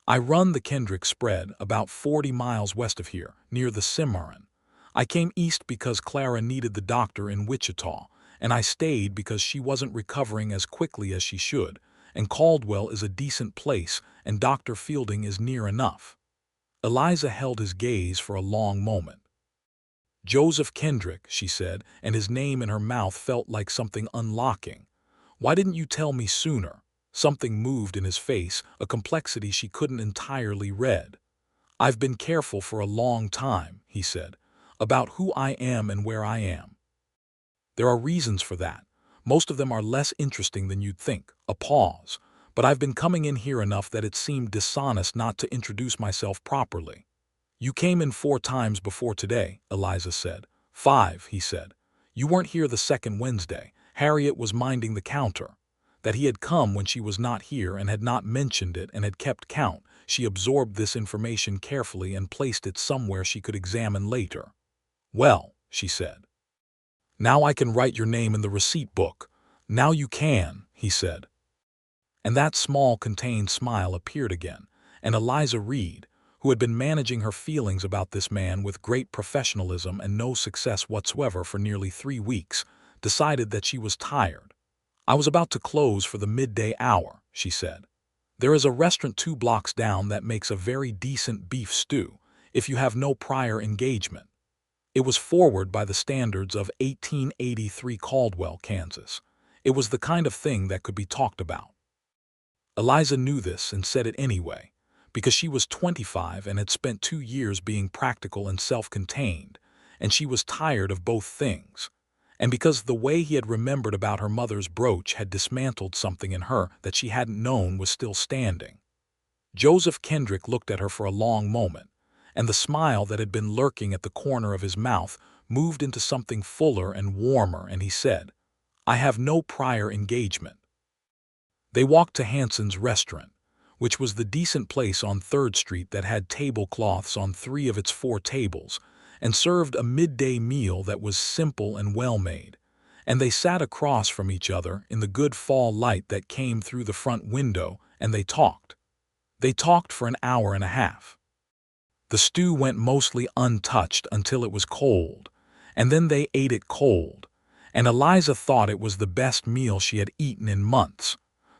"I run the Kendrick spread, about 40 miles west of here, near the Cimarron. I came east because Clara needed the doctor in Wichita, and I stayed because she wasn't recovering as quickly as she should, and Caldwell is a decent place, and Dr. Fielding is near enough." Eliza held his gaze for a long moment. "Joseph Kendrick," she said, and his name in her mouth felt like something unlocking. "Why didn't you tell me sooner?" Something moved in his face, a complexity she couldn't entirely read. "I've been careful for a long time," he said, "about who I am and where I am. There are reasons for that. Most of them are less interesting than you'd think." A pause. "But I've been coming in here enough that it seemed dishonest not to introduce myself properly." "You came in 4 times before today," Eliza said. "5, he said. "You weren't here the second Wednesday. Harriet was minding the counter." That he had come when she was not here and had not mentioned it and had kept count, she absorbed this information carefully and placed it somewhere she could examine later. "Well," she said, "now I can write your name in the receipt book." "Now you can," he said. And that small, contained smile appeared again, and Eliza Reed, who had been managing her feelings about this man with great professionalism and no success whatsoever for nearly 3 weeks, decided that she was tired. "I was about to close for the midday hour," she said. "There is a restaurant 2 blocks down that makes a very decent beef stew, if you have no prior engagement." It was forward by the standards of 1883 Caldwell, Kansas. It was the kind of thing that could be talked about. Eliza knew this and said it anyway, because she was 25 and had spent 2 years being practical and self-contained, and she was tired of both things, and because the way he had remembered about her mother's brooch had dismantled something in her that she hadn't known was still standing. Joseph Kendrick looked at her for a long moment, and the smile that had been lurking at the corner of his mouth moved into something fuller and warmer, and he said, "I have no prior engagement." They walked to Hanson's restaurant, which was the decent place on 3rd Street that had tablecloths on 3 of its 4 tables, and served a midday meal that was simple and well-made, and they sat across from each other in the good fall light that came through the front window, and they talked. They talked for an hour and a half. The stew went mostly untouched until it was cold, and then they ate it cold, and Eliza thought it was the best meal she had eaten in months,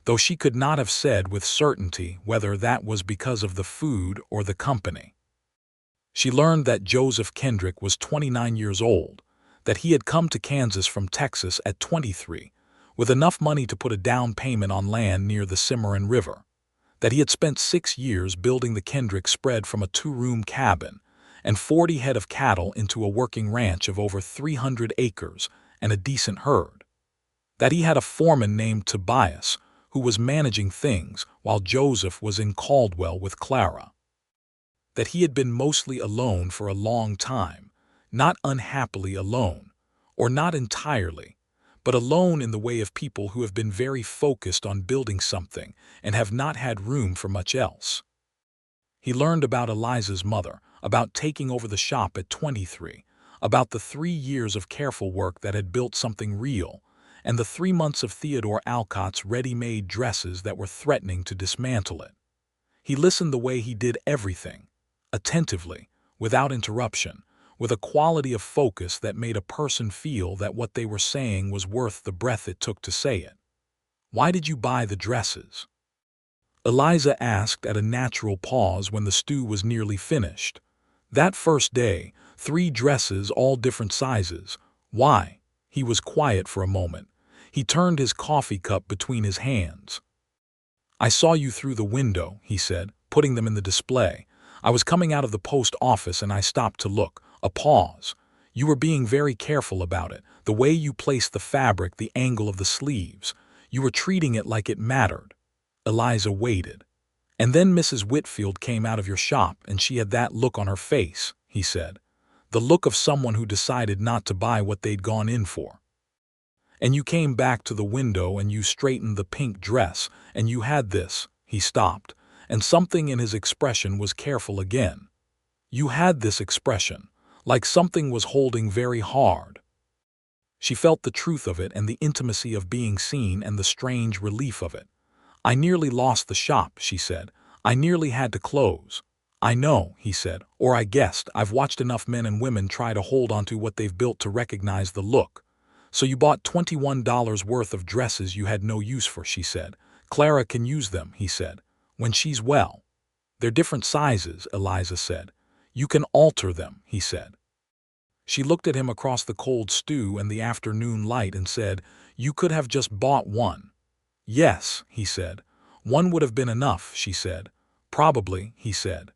though she could not have said with certainty whether that was because of the food or the company. She learned that Joseph Kendrick was 29 years old, that he had come to Kansas from Texas at 23, with enough money to put a down payment on land near the Cimarron River, that he had spent 6 years building the Kendrick spread from a 2-room cabin and 40 head of cattle into a working ranch of over 300 acres and a decent herd, that he had a foreman named Tobias who was managing things while Joseph was in Caldwell with Clara, that he had been mostly alone for a long time, not unhappily alone, or not entirely, but alone in the way of people who have been very focused on building something and have not had room for much else. He learned about Eliza's mother, about taking over the shop at 23, about the 3 years of careful work that had built something real, and the 3 months of Theodore Alcott's ready-made dresses that were threatening to dismantle it. He listened the way he did everything, attentively, without interruption, with a quality of focus that made a person feel that what they were saying was worth the breath it took to say it. "Why did you buy the dresses?" Eliza asked at a natural pause when the stew was nearly finished. That first day, 3 dresses, all different sizes. Why? He was quiet for a moment. He turned his coffee cup between his hands. "I saw you through the window," he said, putting them in the display. "I was coming out of the post office and I stopped to look." A pause. "You were being very careful about it, the way you placed the fabric, the angle of the sleeves. You were treating it like it mattered." Eliza waited. "And then Mrs. Whitfield came out of your shop and she had that look on her face," he said. "The look of someone who decided not to buy what they'd gone in for. And you came back to the window and you straightened the pink dress and you had this." He stopped, and something in his expression was careful again. "You had this expression, like something was holding very hard." She felt the truth of it and the intimacy of being seen and the strange relief of it. "I nearly lost the shop," she said. "I nearly had to close." "I know," he said, "or I guessed. I've watched enough men and women try to hold onto what they've built to recognize the look." "So you bought $21 worth of dresses you had no use for," she said. "Clara can use them," he said, "when she's well." "They're different sizes," Eliza said. "You can alter them," he said. She looked at him across the cold stew and the afternoon light and said, "You could have just bought one." "Yes," he said. "One would have been enough," she said. "Probably," he said.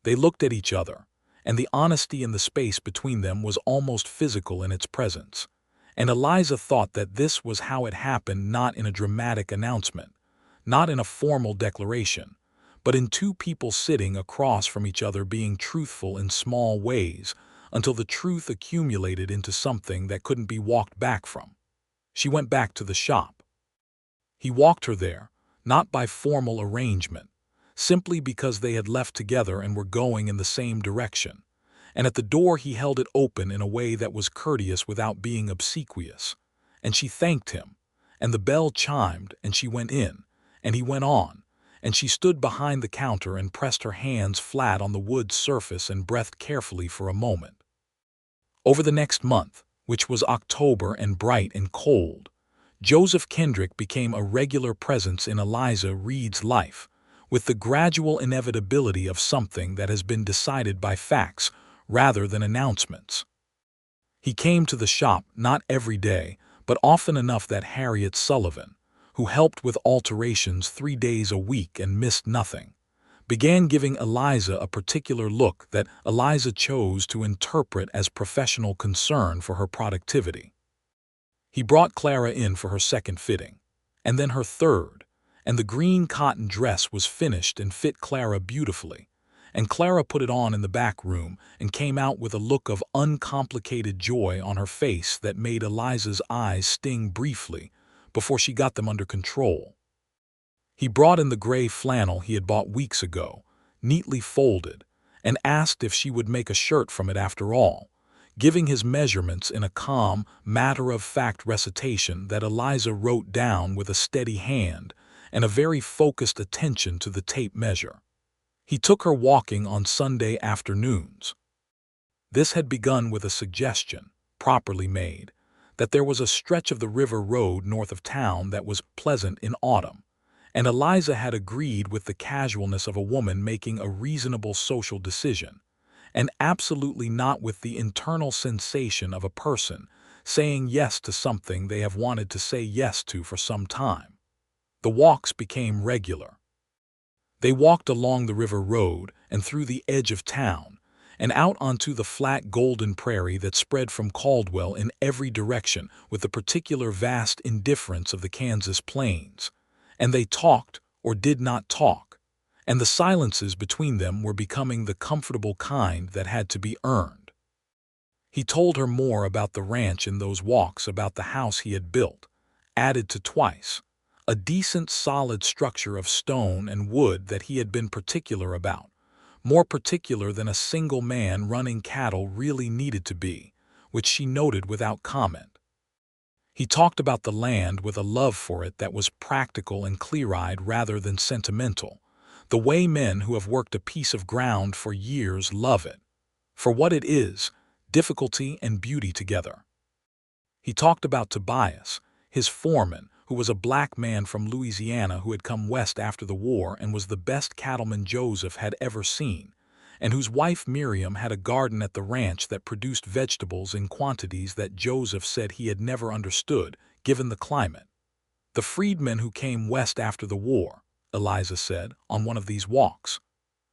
They looked at each other, and the honesty in the space between them was almost physical in its presence. And Eliza thought that this was how it happened, not in a dramatic announcement, not in a formal declaration, but in 2 people sitting across from each other being truthful in small ways until the truth accumulated into something that couldn't be walked back from. She went back to the shop. He walked her there, not by formal arrangement, simply because they had left together and were going in the same direction. And at the door he held it open in a way that was courteous without being obsequious. And she thanked him, and the bell chimed, and she went in, and he went on, and she stood behind the counter and pressed her hands flat on the wood surface and breathed carefully for a moment. Over the next month, which was October and bright and cold, Joseph Kendrick became a regular presence in Eliza Reed's life, with the gradual inevitability of something that has been decided by facts rather than announcements. He came to the shop not every day, but often enough that Harriet Sullivan, who helped with alterations 3 days a week and missed nothing, began giving Eliza a particular look that Eliza chose to interpret as professional concern for her productivity. He brought Clara in for her second fitting, and then her third, and the green cotton dress was finished and fit Clara beautifully, and Clara put it on in the back room and came out with a look of uncomplicated joy on her face that made Eliza's eyes sting briefly before she got them under control. He brought in the gray flannel he had bought weeks ago, neatly folded, and asked if she would make a shirt from it after all, giving his measurements in a calm, matter-of-fact recitation that Eliza wrote down with a steady hand and a very focused attention to the tape measure. He took her walking on Sunday afternoons. This had begun with a suggestion, properly made, that there was a stretch of the river road north of town that was pleasant in autumn, and Eliza had agreed with the casualness of a woman making a reasonable social decision, and absolutely not with the internal sensation of a person saying yes to something they have wanted to say yes to for some time. The walks became regular. They walked along the river road and through the edge of town, and out onto the flat golden prairie that spread from Caldwell in every direction with the particular vast indifference of the Kansas plains. And they talked or did not talk, and the silences between them were becoming the comfortable kind that had to be earned. He told her more about the ranch in those walks, about the house he had built, added to twice, a decent solid structure of stone and wood that he had been particular about, more particular than a single man running cattle really needed to be, which she noted without comment. He talked about the land with a love for it that was practical and clear-eyed rather than sentimental, the way men who have worked a piece of ground for years love it, for what it is, difficulty and beauty together. He talked about Tobias, his foreman, who was a black man from Louisiana who had come west after the war and was the best cattleman Joseph had ever seen, and whose wife Miriam had a garden at the ranch that produced vegetables in quantities that Joseph said he had never understood, given the climate. The freedmen who came west after the war, Eliza said, on one of these walks.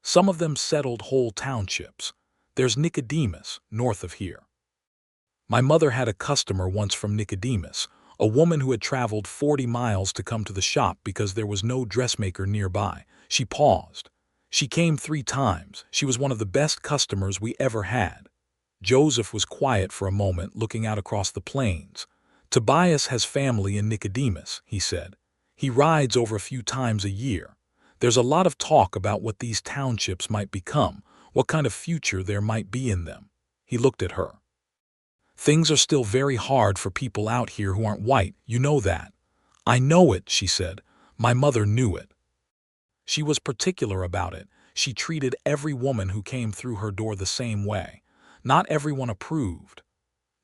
Some of them settled whole townships. There's Nicodemus, north of here. My mother had a customer once from Nicodemus, a woman who had traveled 40 miles to come to the shop because there was no dressmaker nearby. She paused. She came 3 times. She was one of the best customers we ever had. Joseph was quiet for a moment, looking out across the plains. Tobias has family in Nicodemus, he said. He rides over a few times a year. There's a lot of talk about what these townships might become, what kind of future there might be in them. He looked at her. Things are still very hard for people out here who aren't white, you know that. I know it, she said. My mother knew it. She was particular about it. She treated every woman who came through her door the same way. Not everyone approved.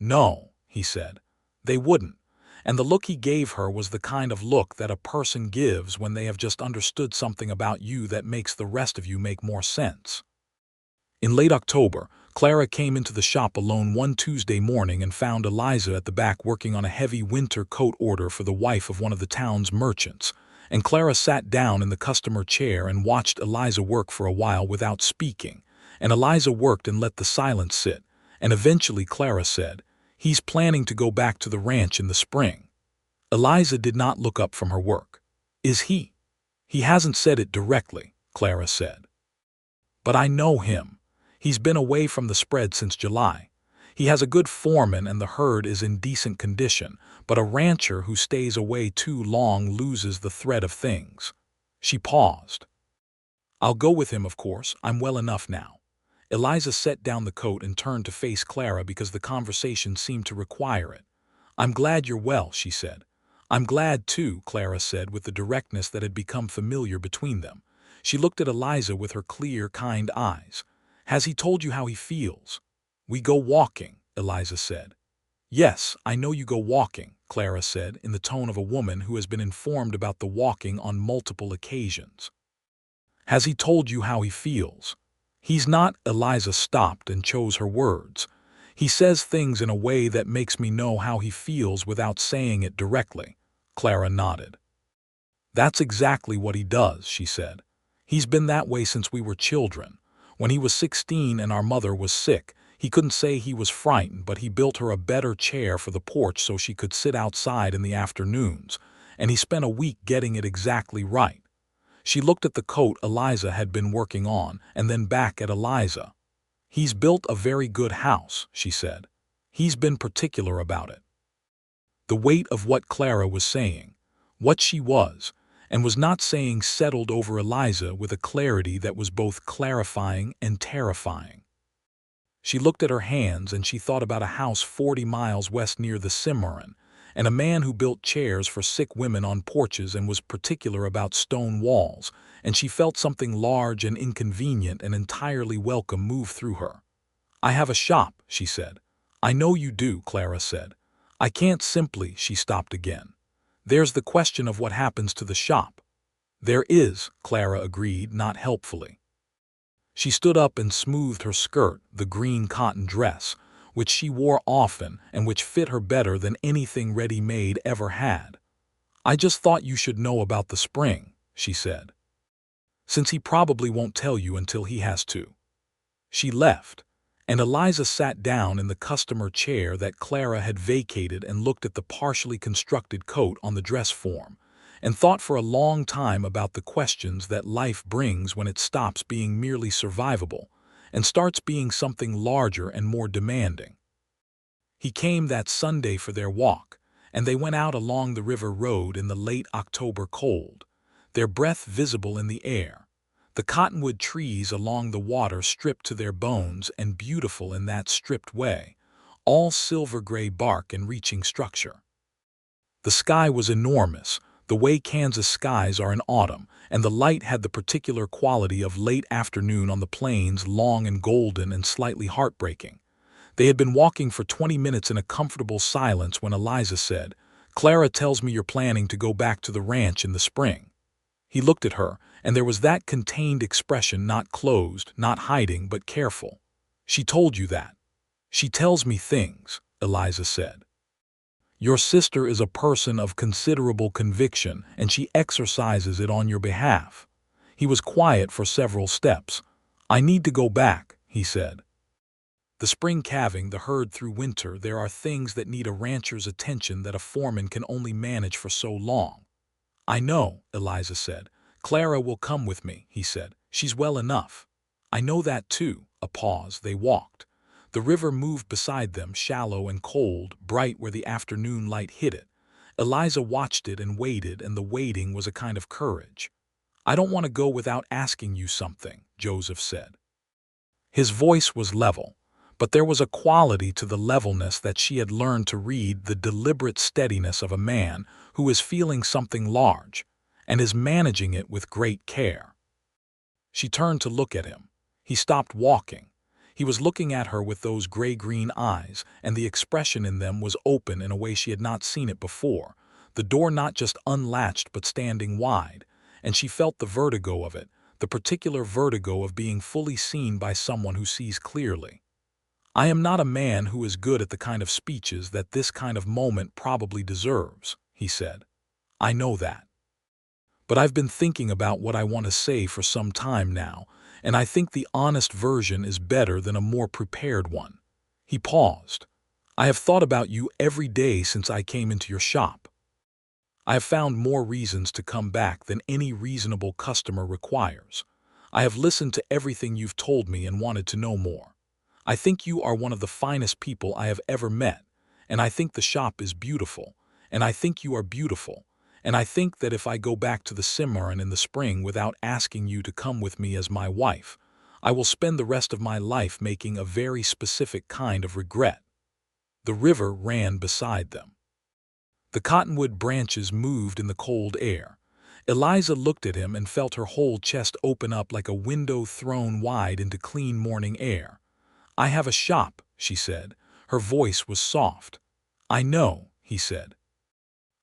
No, he said. They wouldn't. And the look he gave her was the kind of look that a person gives when they have just understood something about you that makes the rest of you make more sense. In late October, Clara came into the shop alone one Tuesday morning and found Eliza at the back working on a heavy winter coat order for the wife of one of the town's merchants, and Clara sat down in the customer chair and watched Eliza work for a while without speaking, and Eliza worked and let the silence sit, and eventually Clara said, "He's planning to go back to the ranch in the spring." Eliza did not look up from her work. "Is he?" "He hasn't said it directly," Clara said. "But I know him. He's been away from the spread since July. He has a good foreman and the herd is in decent condition, but a rancher who stays away too long loses the thread of things." She paused. "I'll go with him, of course. I'm well enough now." Eliza set down the coat and turned to face Clara because the conversation seemed to require it. "I'm glad you're well," she said. "I'm glad, too," Clara said with the directness that had become familiar between them. She looked at Eliza with her clear, kind eyes. "Has he told you how he feels?" "We go walking," Eliza said. "Yes, I know you go walking," Clara said in the tone of a woman who has been informed about the walking on multiple occasions. "Has he told you how he feels?" "He's not," Eliza stopped and chose her words. "He says things in a way that makes me know how he feels without saying it directly." Clara nodded. "That's exactly what he does," she said. "He's been that way since we were children. When he was 16 and our mother was sick, he couldn't say he was frightened, but he built her a better chair for the porch so she could sit outside in the afternoons, and he spent a week getting it exactly right." She looked at the coat Eliza had been working on and then back at Eliza. "He's built a very good house," she said. "He's been particular about it." The weight of what Clara was saying, what she was, and was not saying settled over Eliza with a clarity that was both clarifying and terrifying. She looked at her hands and she thought about a house 40 miles west near the Cimarron, and a man who built chairs for sick women on porches and was particular about stone walls, and she felt something large and inconvenient and entirely welcome move through her. "I have a shop," she said. "I know you do," Clara said. "I can't simply—" She stopped again. "There's the question of what happens to the shop." "There is," Clara agreed, not helpfully. She stood up and smoothed her skirt, the green cotton dress, which she wore often and which fit her better than anything ready-made ever had. "I just thought you should know about the spring," she said. "Since he probably won't tell you until he has to." She left, and Eliza sat down in the customer chair that Clara had vacated and looked at the partially constructed coat on the dress form, and thought for a long time about the questions that life brings when it stops being merely survivable and starts being something larger and more demanding. He came that Sunday for their walk, and they went out along the river road in the late October cold, their breath visible in the air, the cottonwood trees along the water stripped to their bones and beautiful in that stripped way, all silver-gray bark and reaching structure. The sky was enormous, the way Kansas skies are in autumn, and the light had the particular quality of late afternoon on the plains, long and golden and slightly heartbreaking. They had been walking for 20 minutes in a comfortable silence when Eliza said, "Clara tells me you're planning to go back to the ranch in the spring." He looked at her, and there was that contained expression, not closed, not hiding, but careful. "She told you that?" "She tells me things," Eliza said. "Your sister is a person of considerable conviction, and she exercises it on your behalf." He was quiet for several steps. "I need to go back," he said. "The spring calving, the herd through winter, there are things that need a rancher's attention that a foreman can only manage for so long." "I know," Eliza said. "Clara will come with me," he said. "She's well enough." "I know that too." A pause. They walked. The river moved beside them, shallow and cold, bright where the afternoon light hit it. Eliza watched it and waited, and the waiting was a kind of courage. "I don't want to go without asking you something," Joseph said. His voice was level, but there was a quality to the levelness that she had learned to read, the deliberate steadiness of a man who is feeling something large and is managing it with great care. She turned to look at him. He stopped walking. He was looking at her with those gray-green eyes, and the expression in them was open in a way she had not seen it before, the door not just unlatched but standing wide, and she felt the vertigo of it, the particular vertigo of being fully seen by someone who sees clearly. "I am not a man who is good at the kind of speeches that this kind of moment probably deserves," he said. "I know that. But I've been thinking about what I want to say for some time now, and I think the honest version is better than a more prepared one." He paused. "I have thought about you every day since I came into your shop. I have found more reasons to come back than any reasonable customer requires. I have listened to everything you've told me and wanted to know more. I think you are one of the finest people I have ever met, and I think the shop is beautiful, and I think you are beautiful, and I think that if I go back to the Cimarron in the spring without asking you to come with me as my wife, I will spend the rest of my life making a very specific kind of regret." The river ran beside them. The cottonwood branches moved in the cold air. Eliza looked at him and felt her whole chest open up like a window thrown wide into clean morning air. "I have a shop," she said. Her voice was soft. "I know," he said.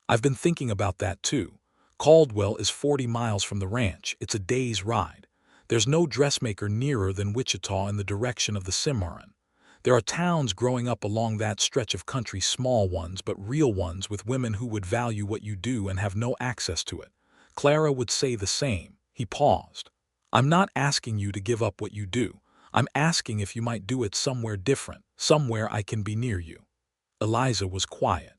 "I've been thinking about that too. Caldwell is 40 miles from the ranch. It's a day's ride. There's no dressmaker nearer than Wichita in the direction of the Cimarron. There are towns growing up along that stretch of country, small ones but real ones, with women who would value what you do and have no access to it. Clara would say the same." He paused. "I'm not asking you to give up what you do. I'm asking if you might do it somewhere different, somewhere I can be near you." Eliza was quiet.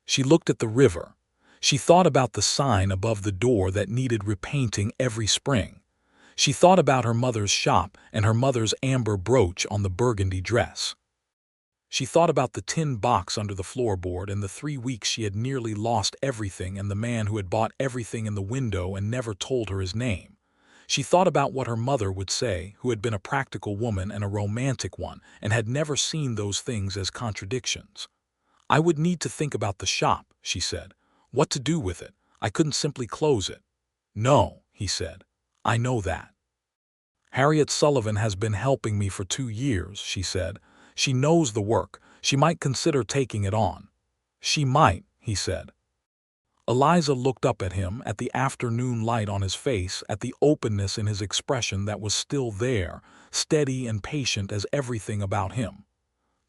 She looked at the river. She thought about the sign above the door that needed repainting every spring. She thought about her mother's shop and her mother's amber brooch on the burgundy dress. She thought about the tin box under the floorboard and the 3 weeks she had nearly lost everything, and the man who had bought everything in the window and never told her his name. She thought about what her mother would say, who had been a practical woman and a romantic one, and had never seen those things as contradictions. "I would need to think about the shop," she said. "What to do with it. I couldn't simply close it." "No," he said. "I know that. Harriet Sullivan has been helping me for 2 years, she said. "She knows the work. She might consider taking it on." "She might," he said. Eliza looked up at him, at the afternoon light on his face, at the openness in his expression that was still there, steady and patient as everything about him.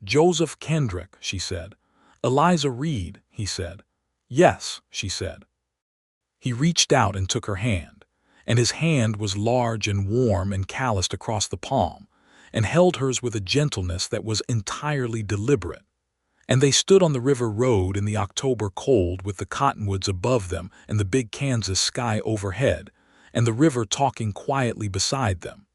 "Joseph Kendrick," she said. "Eliza Reed," he said. "Yes," she said. He reached out and took her hand, and his hand was large and warm and calloused across the palm, and held hers with a gentleness that was entirely deliberate. And they stood on the river road in the October cold, with the cottonwoods above them and the big Kansas sky overhead, and the river talking quietly beside them.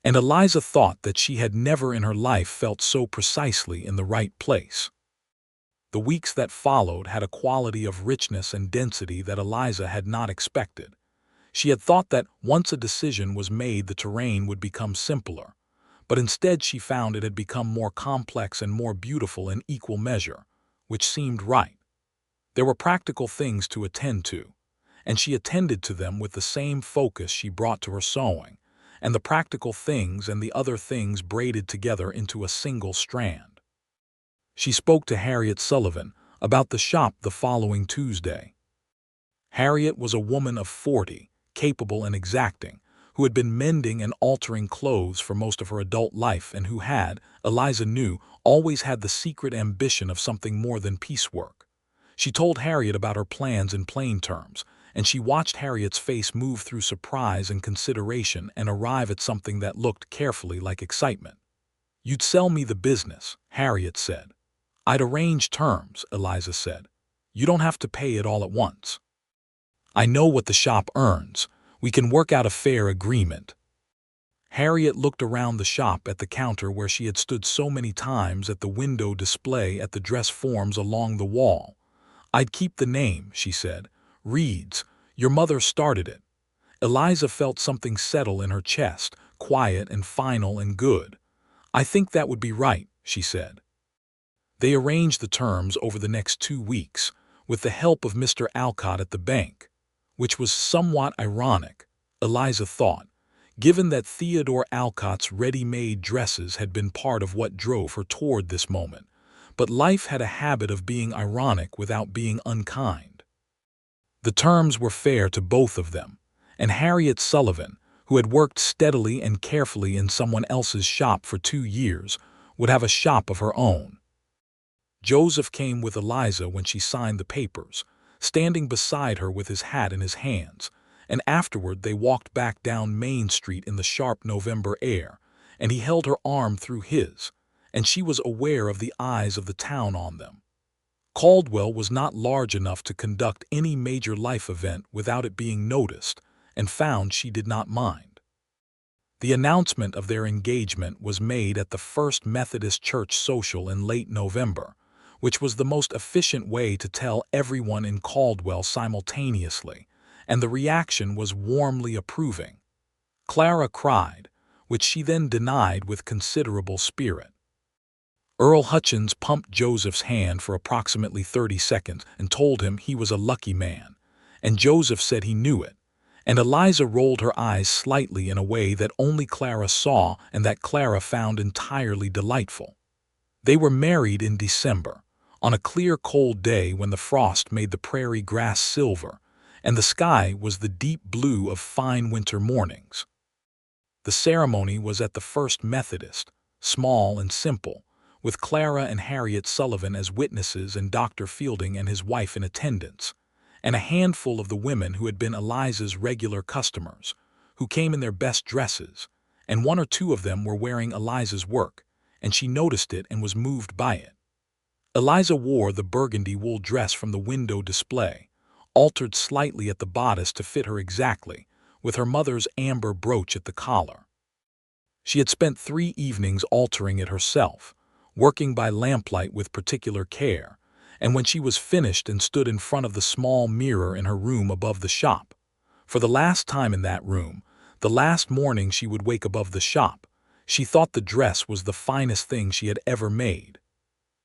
And Eliza thought that she had never in her life felt so precisely in the right place. The weeks that followed had a quality of richness and density that Eliza had not expected. She had thought that once a decision was made, the terrain would become simpler, but instead she found it had become more complex and more beautiful in equal measure, which seemed right. There were practical things to attend to, and she attended to them with the same focus she brought to her sewing, and the practical things and the other things braided together into a single strand. She spoke to Harriet Sullivan about the shop the following Tuesday. Harriet was a woman of 40, capable and exacting, who had been mending and altering clothes for most of her adult life and who had, Eliza knew, always had the secret ambition of something more than piecework. She told Harriet about her plans in plain terms, and she watched Harriet's face move through surprise and consideration and arrive at something that looked carefully like excitement. "You'd sell me the business," Harriet said. "I'd arrange terms," Eliza said. "You don't have to pay it all at once. I know what the shop earns. We can work out a fair agreement." Harriet looked around the shop at the counter where she had stood so many times, at the window display, at the dress forms along the wall. "I'd keep the name," she said. "Reed's. Your mother started it." Eliza felt something settle in her chest, quiet and final and good. "I think that would be right," she said. They arranged the terms over the next 2 weeks, with the help of Mr. Alcott at the bank, which was somewhat ironic, Eliza thought, given that Theodore Alcott's ready-made dresses had been part of what drove her toward this moment. But life had a habit of being ironic without being unkind. The terms were fair to both of them, and Harriet Sullivan, who had worked steadily and carefully in someone else's shop for 2 years, would have a shop of her own. Joseph came with Eliza when she signed the papers, standing beside her with his hat in his hands, and afterward they walked back down Main Street in the sharp November air, and he held her arm through his, and she was aware of the eyes of the town on them. Caldwell was not large enough to conduct any major life event without it being noticed, and found she did not mind. The announcement of their engagement was made at the First Methodist Church social in late November, which was the most efficient way to tell everyone in Caldwell simultaneously, and the reaction was warmly approving. Clara cried, which she then denied with considerable spirit. Earl Hutchins pumped Joseph's hand for approximately 30 seconds and told him he was a lucky man, and Joseph said he knew it, and Eliza rolled her eyes slightly in a way that only Clara saw and that Clara found entirely delightful. They were married in December, on a clear cold day when the frost made the prairie grass silver, and the sky was the deep blue of fine winter mornings. The ceremony was at the First Methodist, small and simple, with Clara and Harriet Sullivan as witnesses and Dr. Fielding and his wife in attendance, and a handful of the women who had been Eliza's regular customers, who came in their best dresses, and 1 or 2 of them were wearing Eliza's work, and she noticed it and was moved by it. Eliza wore the burgundy wool dress from the window display, altered slightly at the bodice to fit her exactly, with her mother's amber brooch at the collar. She had spent 3 evenings altering it herself, working by lamplight with particular care, and when she was finished and stood in front of the small mirror in her room above the shop, for the last time in that room, the last morning she would wake above the shop, she thought the dress was the finest thing she had ever made.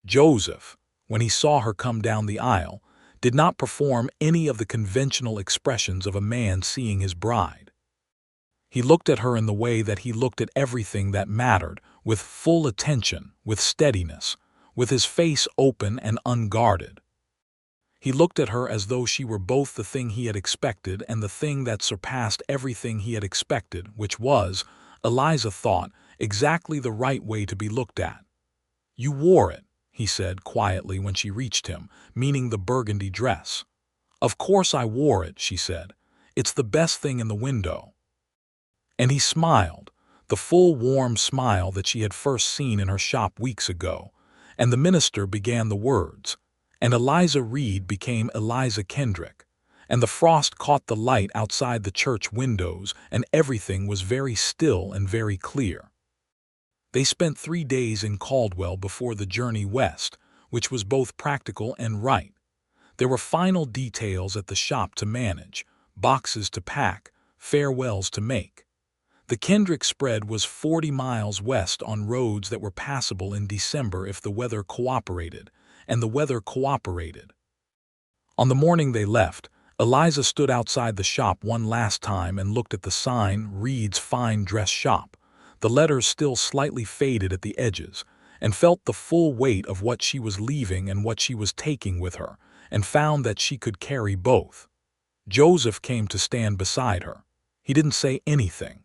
Joseph, when he saw her come down the aisle, did not perform any of the conventional expressions of a man seeing his bride. He looked at her in the way that he looked at everything that mattered, with full attention, with steadiness, with his face open and unguarded. He looked at her as though she were both the thing he had expected and the thing that surpassed everything he had expected, which was, Eliza thought, exactly the right way to be looked at. "You wore it," he said quietly when she reached him, meaning the burgundy dress. "Of course I wore it," she said. "It's the best thing in the window." And he smiled, the full warm smile that she had first seen in her shop weeks ago, and the minister began the words, and Eliza Reed became Eliza Kendrick, and the frost caught the light outside the church windows, and everything was very still and very clear. They spent 3 days in Caldwell before the journey west, which was both practical and right. There were final details at the shop to manage, boxes to pack, farewells to make. The Kendrick spread was 40 miles west on roads that were passable in December if the weather cooperated, and the weather cooperated. On the morning they left, Eliza stood outside the shop one last time and looked at the sign, Reed's Fine Dress Shop, the letters still slightly faded at the edges, and felt the full weight of what she was leaving and what she was taking with her, and found that she could carry both. Joseph came to stand beside her. He didn't say anything.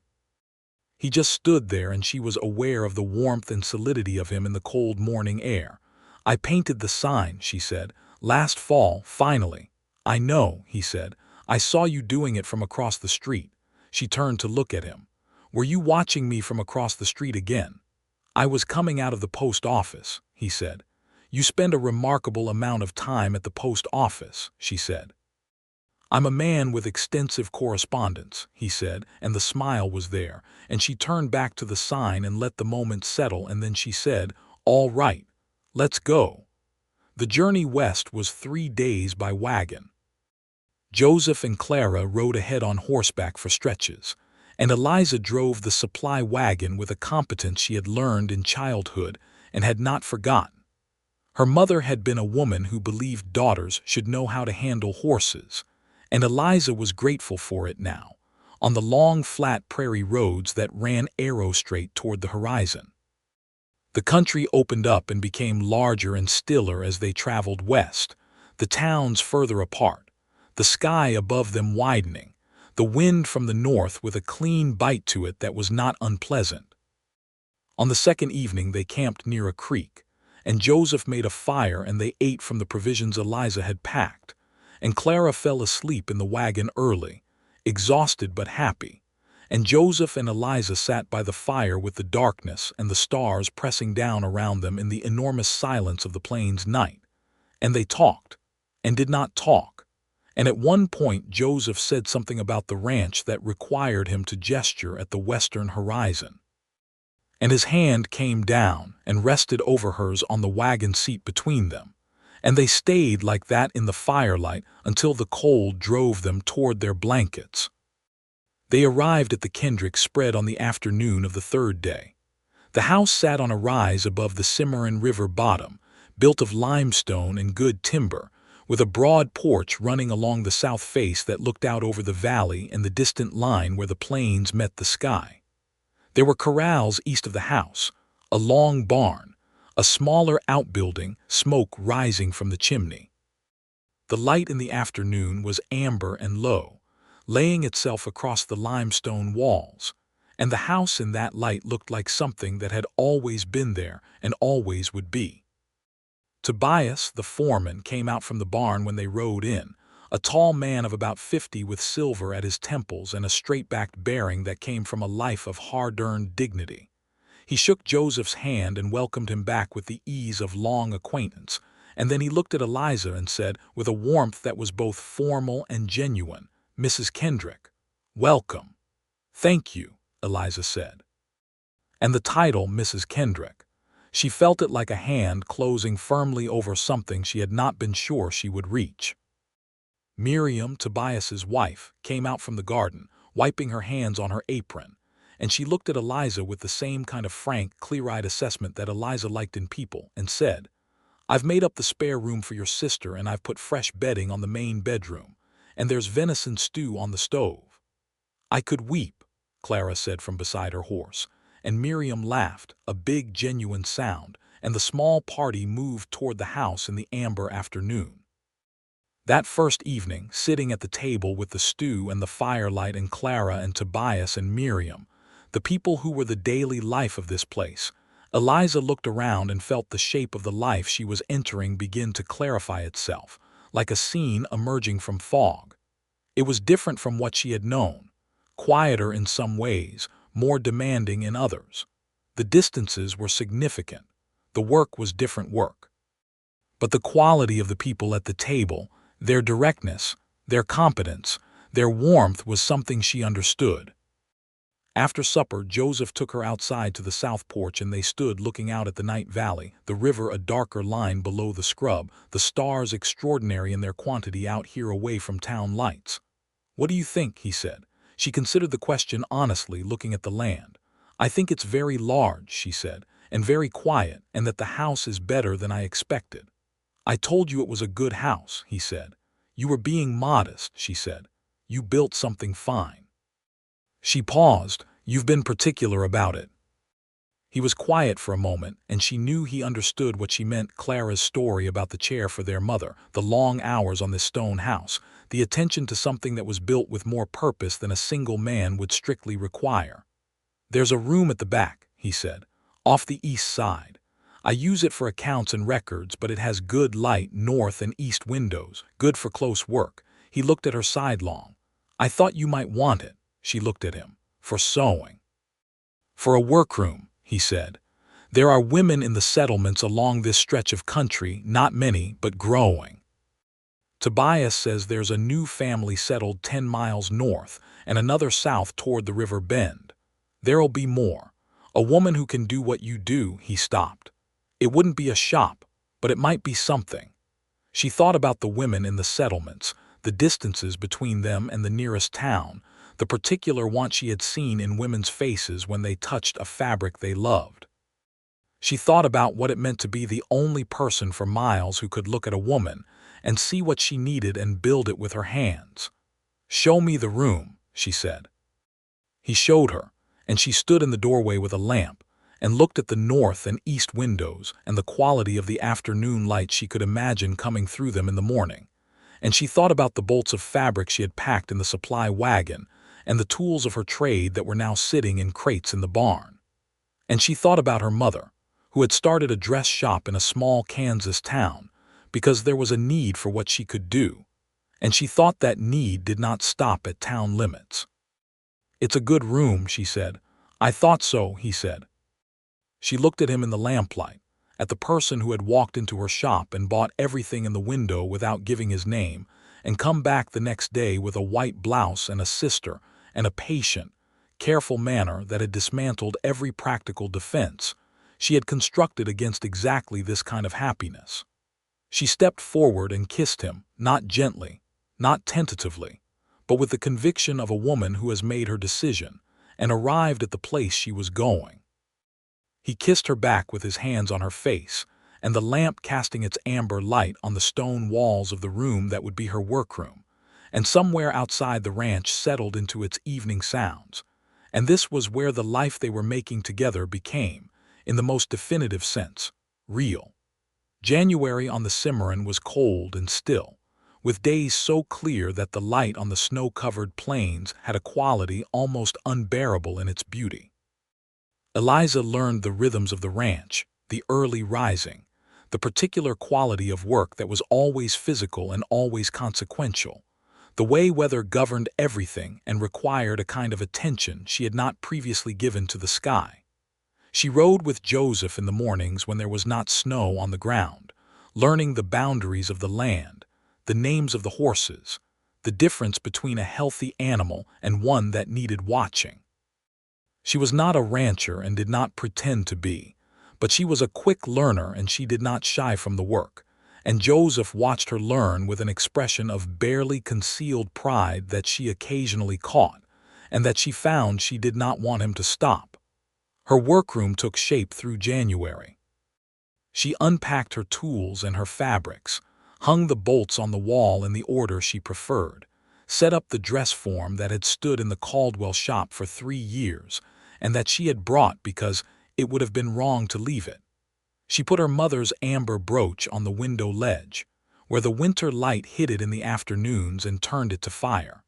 He just stood there, and she was aware of the warmth and solidity of him in the cold morning air. "I painted the sign," she said, "last fall, finally." "I know," he said. "I saw you doing it from across the street." She turned to look at him. "Were you watching me from across the street again?" "I was coming out of the post office," he said. "You spend a remarkable amount of time at the post office," she said. "I'm a man with extensive correspondence," he said, and the smile was there, and she turned back to the sign and let the moment settle, and then she said, "All right, let's go." The journey west was 3 days by wagon. Joseph and Clara rode ahead on horseback for stretches, and Eliza drove the supply wagon with a competence she had learned in childhood and had not forgotten. Her mother had been a woman who believed daughters should know how to handle horses, and Eliza was grateful for it now, on the long flat prairie roads that ran arrow straight toward the horizon. The country opened up and became larger and stiller as they traveled west, the towns further apart, the sky above them widening, the wind from the north with a clean bite to it that was not unpleasant. On the second evening they camped near a creek, and Joseph made a fire and they ate from the provisions Eliza had packed, and Clara fell asleep in the wagon early, exhausted but happy, and Joseph and Eliza sat by the fire with the darkness and the stars pressing down around them in the enormous silence of the plains night, and they talked, and did not talk, and at one point Joseph said something about the ranch that required him to gesture at the western horizon. And his hand came down and rested over hers on the wagon seat between them, and they stayed like that in the firelight until the cold drove them toward their blankets. They arrived at the Kendrick spread on the afternoon of the third day. The house sat on a rise above the Cimarron River bottom, built of limestone and good timber, with a broad porch running along the south face that looked out over the valley and the distant line where the plains met the sky. There were corrals east of the house, a long barn, a smaller outbuilding, smoke rising from the chimney. The light in the afternoon was amber and low, laying itself across the limestone walls, and the house in that light looked like something that had always been there and always would be. Tobias, the foreman, came out from the barn when they rode in, a tall man of about 50 with silver at his temples and a straight-backed bearing that came from a life of hard-earned dignity. He shook Joseph's hand and welcomed him back with the ease of long acquaintance, and then he looked at Eliza and said, with a warmth that was both formal and genuine, "Mrs. Kendrick, welcome." "Thank you," Eliza said. And the title, Mrs. Kendrick. She felt it like a hand closing firmly over something she had not been sure she would reach. Miriam, Tobias's wife, came out from the garden, wiping her hands on her apron, and she looked at Eliza with the same kind of frank, clear-eyed assessment that Eliza liked in people, and said, "I've made up the spare room for your sister, and I've put fresh bedding on the main bedroom, and there's venison stew on the stove." "I could weep," Clara said from beside her horse, and Miriam laughed, a big, genuine sound, and the small party moved toward the house in the amber afternoon. That first evening, sitting at the table with the stew and the firelight and Clara and Tobias and Miriam, the people who were the daily life of this place, Eliza looked around and felt the shape of the life she was entering begin to clarify itself, like a scene emerging from fog. It was different from what she had known, quieter in some ways, more demanding in others. The distances were significant. The work was different work. But the quality of the people at the table, their directness, Their competence, their warmth was something she understood. After supper, Joseph took her outside to the south porch and they stood looking out at the night valley, the river a darker line below the scrub, the stars extraordinary in their quantity out here away from town lights. "What do you think?" he said. She considered the question honestly, looking at the land. "I think it's very large," she said, "and very quiet, and that the house is better than I expected." "I told you it was a good house," he said. "You were being modest," she said. "You built something fine." She paused. "You've been particular about it." He was quiet for a moment, and she knew he understood what she meant. Clara's story about the chair for their mother, the long hours on this stone house, the attention to something that was built with more purpose than a single man would strictly require. "There's a room at the back," he said, "off the east side. I use it for accounts and records, but it has good light north and east windows, good for close work." He looked at her sidelong. "I thought you might want it." She looked at him. "For sewing." "For a workroom," he said. "There are women in the settlements along this stretch of country, not many, but growing. Tobias says there's a new family settled 10 miles north and another south toward the river bend. There'll be more. A woman who can do what you do." He stopped. "It wouldn't be a shop, but it might be something." She thought about the women in the settlements, the distances between them and the nearest town, the particular want she had seen in women's faces when they touched a fabric they loved. She thought about what it meant to be the only person for miles who could look at a woman and see what she needed and build it with her hands. "Show me the room," she said. He showed her, and she stood in the doorway with a lamp and looked at the north and east windows and the quality of the afternoon light she could imagine coming through them in the morning. And she thought about the bolts of fabric she had packed in the supply wagon and the tools of her trade that were now sitting in crates in the barn. And she thought about her mother, who had started a dress shop in a small Kansas town because there was a need for what she could do, and she thought that need did not stop at town limits. "It's a good room," she said. "I thought so," he said. She looked at him in the lamplight, at the person who had walked into her shop and bought everything in the window without giving his name, and come back the next day with a white blouse and a sister and a patient, careful manner that had dismantled every practical defense she had constructed against exactly this kind of happiness. She stepped forward and kissed him, not gently, not tentatively, but with the conviction of a woman who has made her decision and arrived at the place she was going. He kissed her back with his hands on her face, and the lamp casting its amber light on the stone walls of the room that would be her workroom, and somewhere outside the ranch settled into its evening sounds. And this was where the life they were making together became, in the most definitive sense, real. January on the Cimarron was cold and still, with days so clear that the light on the snow-covered plains had a quality almost unbearable in its beauty. Eliza learned the rhythms of the ranch, the early rising, the particular quality of work that was always physical and always consequential, the way weather governed everything and required a kind of attention she had not previously given to the sky. She rode with Joseph in the mornings when there was not snow on the ground, learning the boundaries of the land, the names of the horses, the difference between a healthy animal and one that needed watching. She was not a rancher and did not pretend to be, but she was a quick learner and she did not shy from the work, and Joseph watched her learn with an expression of barely concealed pride that she occasionally caught, and that she found she did not want him to stop. Her workroom took shape through January. She unpacked her tools and her fabrics, hung the bolts on the wall in the order she preferred, set up the dress form that had stood in the Caldwell shop for 3 years, and that she had brought because it would have been wrong to leave it. She put her mother's amber brooch on the window ledge, where the winter light hit it in the afternoons and turned it to fire.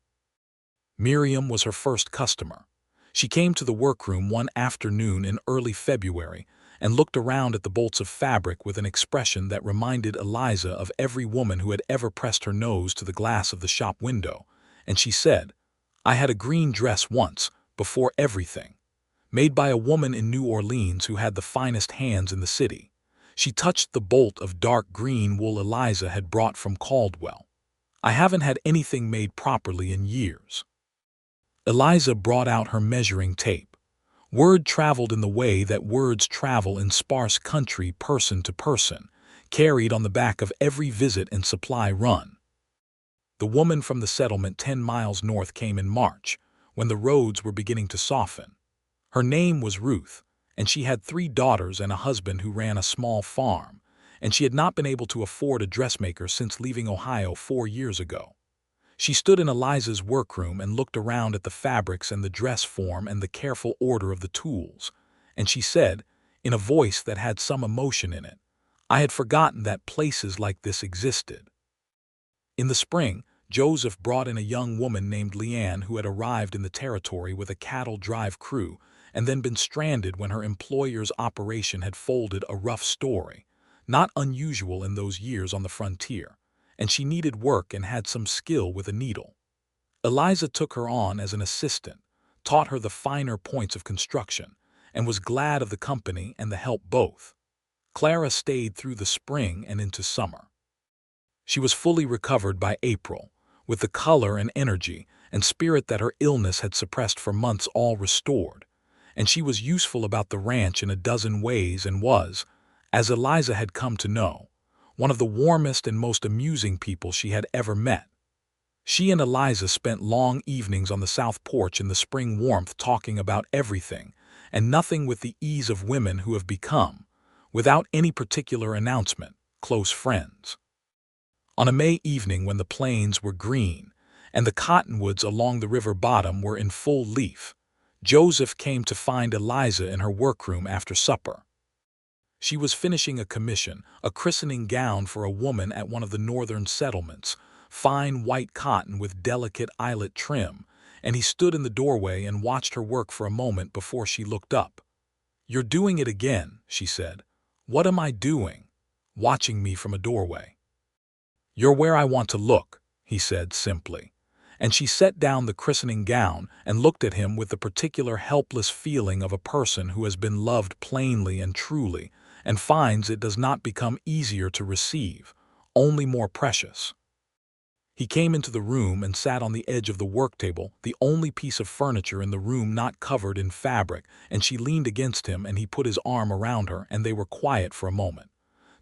Miriam was her first customer. She came to the workroom one afternoon in early February and looked around at the bolts of fabric with an expression that reminded Eliza of every woman who had ever pressed her nose to the glass of the shop window, and she said, "I had a green dress once, before everything, made by a woman in New Orleans who had the finest hands in the city." She touched the bolt of dark green wool Eliza had brought from Caldwell. I haven't had anything made properly in years." Eliza brought out her measuring tape. Word traveled in the way that words travel in sparse country, person to person, carried on the back of every visit and supply run. The woman from the settlement 10 miles north came in March, when the roads were beginning to soften. Her name was Ruth, and she had 3 daughters and a husband who ran a small farm, and she had not been able to afford a dressmaker since leaving Ohio 4 years ago. She stood in Eliza's workroom and looked around at the fabrics and the dress form and the careful order of the tools, and she said, in a voice that had some emotion in it, "I had forgotten that places like this existed." In the spring, Joseph brought in a young woman named Leanne who had arrived in the territory with a cattle drive crew and then been stranded when her employer's operation had folded. A rough story, not unusual in those years on the frontier, and she needed work and had some skill with a needle. Eliza took her on as an assistant, taught her the finer points of construction, and was glad of the company and the help both. Clara stayed through the spring and into summer. She was fully recovered by April, with the color and energy and spirit that her illness had suppressed for months all restored, and she was useful about the ranch in a dozen ways and was, as Eliza had come to know, one of the warmest and most amusing people she had ever met. She and Eliza spent long evenings on the south porch in the spring warmth talking about everything and nothing with the ease of women who have become, without any particular announcement, close friends. On a May evening when the plains were green and the cottonwoods along the river bottom were in full leaf, Joseph came to find Eliza in her workroom after supper. She was finishing a commission, a christening gown for a woman at one of the northern settlements, fine white cotton with delicate eyelet trim, and he stood in the doorway and watched her work for a moment before she looked up. "You're doing it again," she said. "What am I doing?" Watching me from a doorway. "You're where I want to look," he said simply, and she set down the christening gown and looked at him with the particular helpless feeling of a person who has been loved plainly and truly and finds it does not become easier to receive, only more precious. He came into the room and sat on the edge of the work table, the only piece of furniture in the room not covered in fabric, and she leaned against him and he put his arm around her and they were quiet for a moment.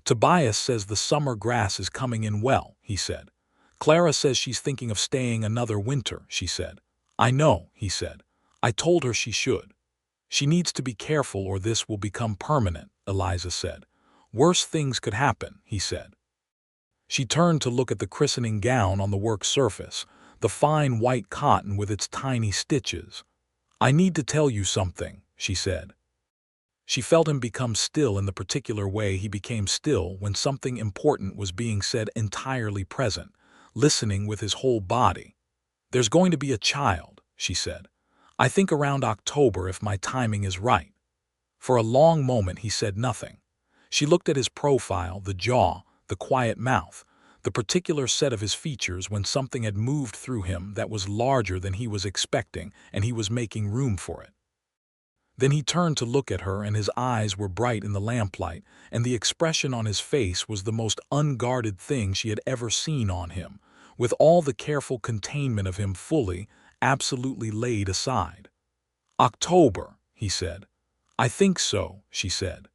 "Tobias says the summer grass is coming in well," he said. "Clara says she's thinking of staying another winter," she said. "I know," he said. "I told her she should." "She needs to be careful or this will become permanent," Eliza said. "Worse things could happen," he said. She turned to look at the christening gown on the work surface, the fine white cotton with its tiny stitches. "I need to tell you something," she said. She felt him become still in the particular way he became still when something important was being said, entirely present, listening with his whole body. "There's going to be a child," she said. "I think around October if my timing is right." For a long moment he said nothing. She looked at his profile, the jaw, the quiet mouth, the particular set of his features when something had moved through him that was larger than he was expecting and he was making room for it. Then he turned to look at her and his eyes were bright in the lamplight and the expression on his face was the most unguarded thing she had ever seen on him, with all the careful containment of him fully, absolutely laid aside. "October," he said. "I think so," she said.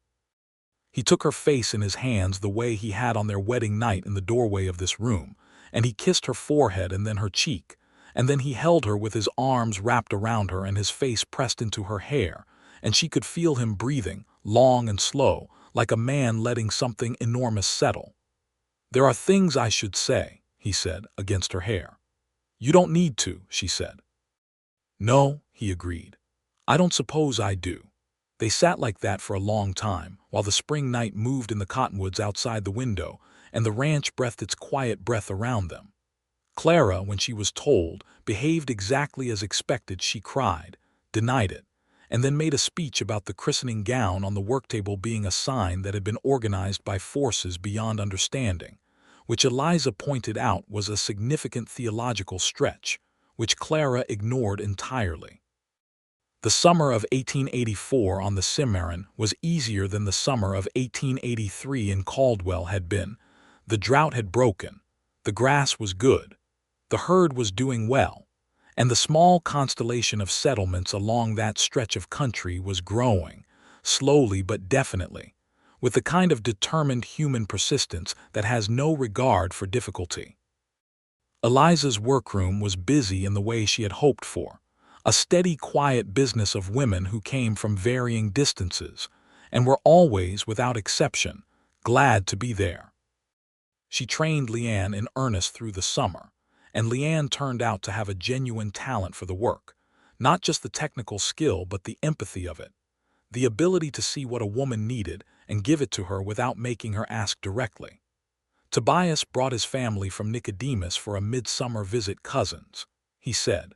He took her face in his hands the way he had on their wedding night in the doorway of this room, and he kissed her forehead and then her cheek, and then he held her with his arms wrapped around her and his face pressed into her hair, and she could feel him breathing, long and slow, like a man letting something enormous settle. "There are things I should say," he said, against her hair. "You don't need to," she said. "No," he agreed. "I don't suppose I do." They sat like that for a long time, while the spring night moved in the cottonwoods outside the window, and the ranch breathed its quiet breath around them. Clara, when she was told, behaved exactly as expected. She cried, denied it, and then made a speech about the christening gown on the work table being a sign that had been organized by forces beyond understanding, which Eliza pointed out was a significant theological stretch, which Clara ignored entirely. The summer of 1884 on the Cimarron was easier than the summer of 1883 in Caldwell had been. The drought had broken. The grass was good. The herd was doing well, and the small constellation of settlements along that stretch of country was growing, slowly but definitely, with the kind of determined human persistence that has no regard for difficulty. Eliza's workroom was busy in the way she had hoped for, a steady, quiet business of women who came from varying distances and were always, without exception, glad to be there. She trained Leanne in earnest through the summer, and Leanne turned out to have a genuine talent for the work, not just the technical skill but the empathy of it, the ability to see what a woman needed and give it to her without making her ask directly. Tobias brought his family from Nicodemus for a midsummer visit cousins, he said,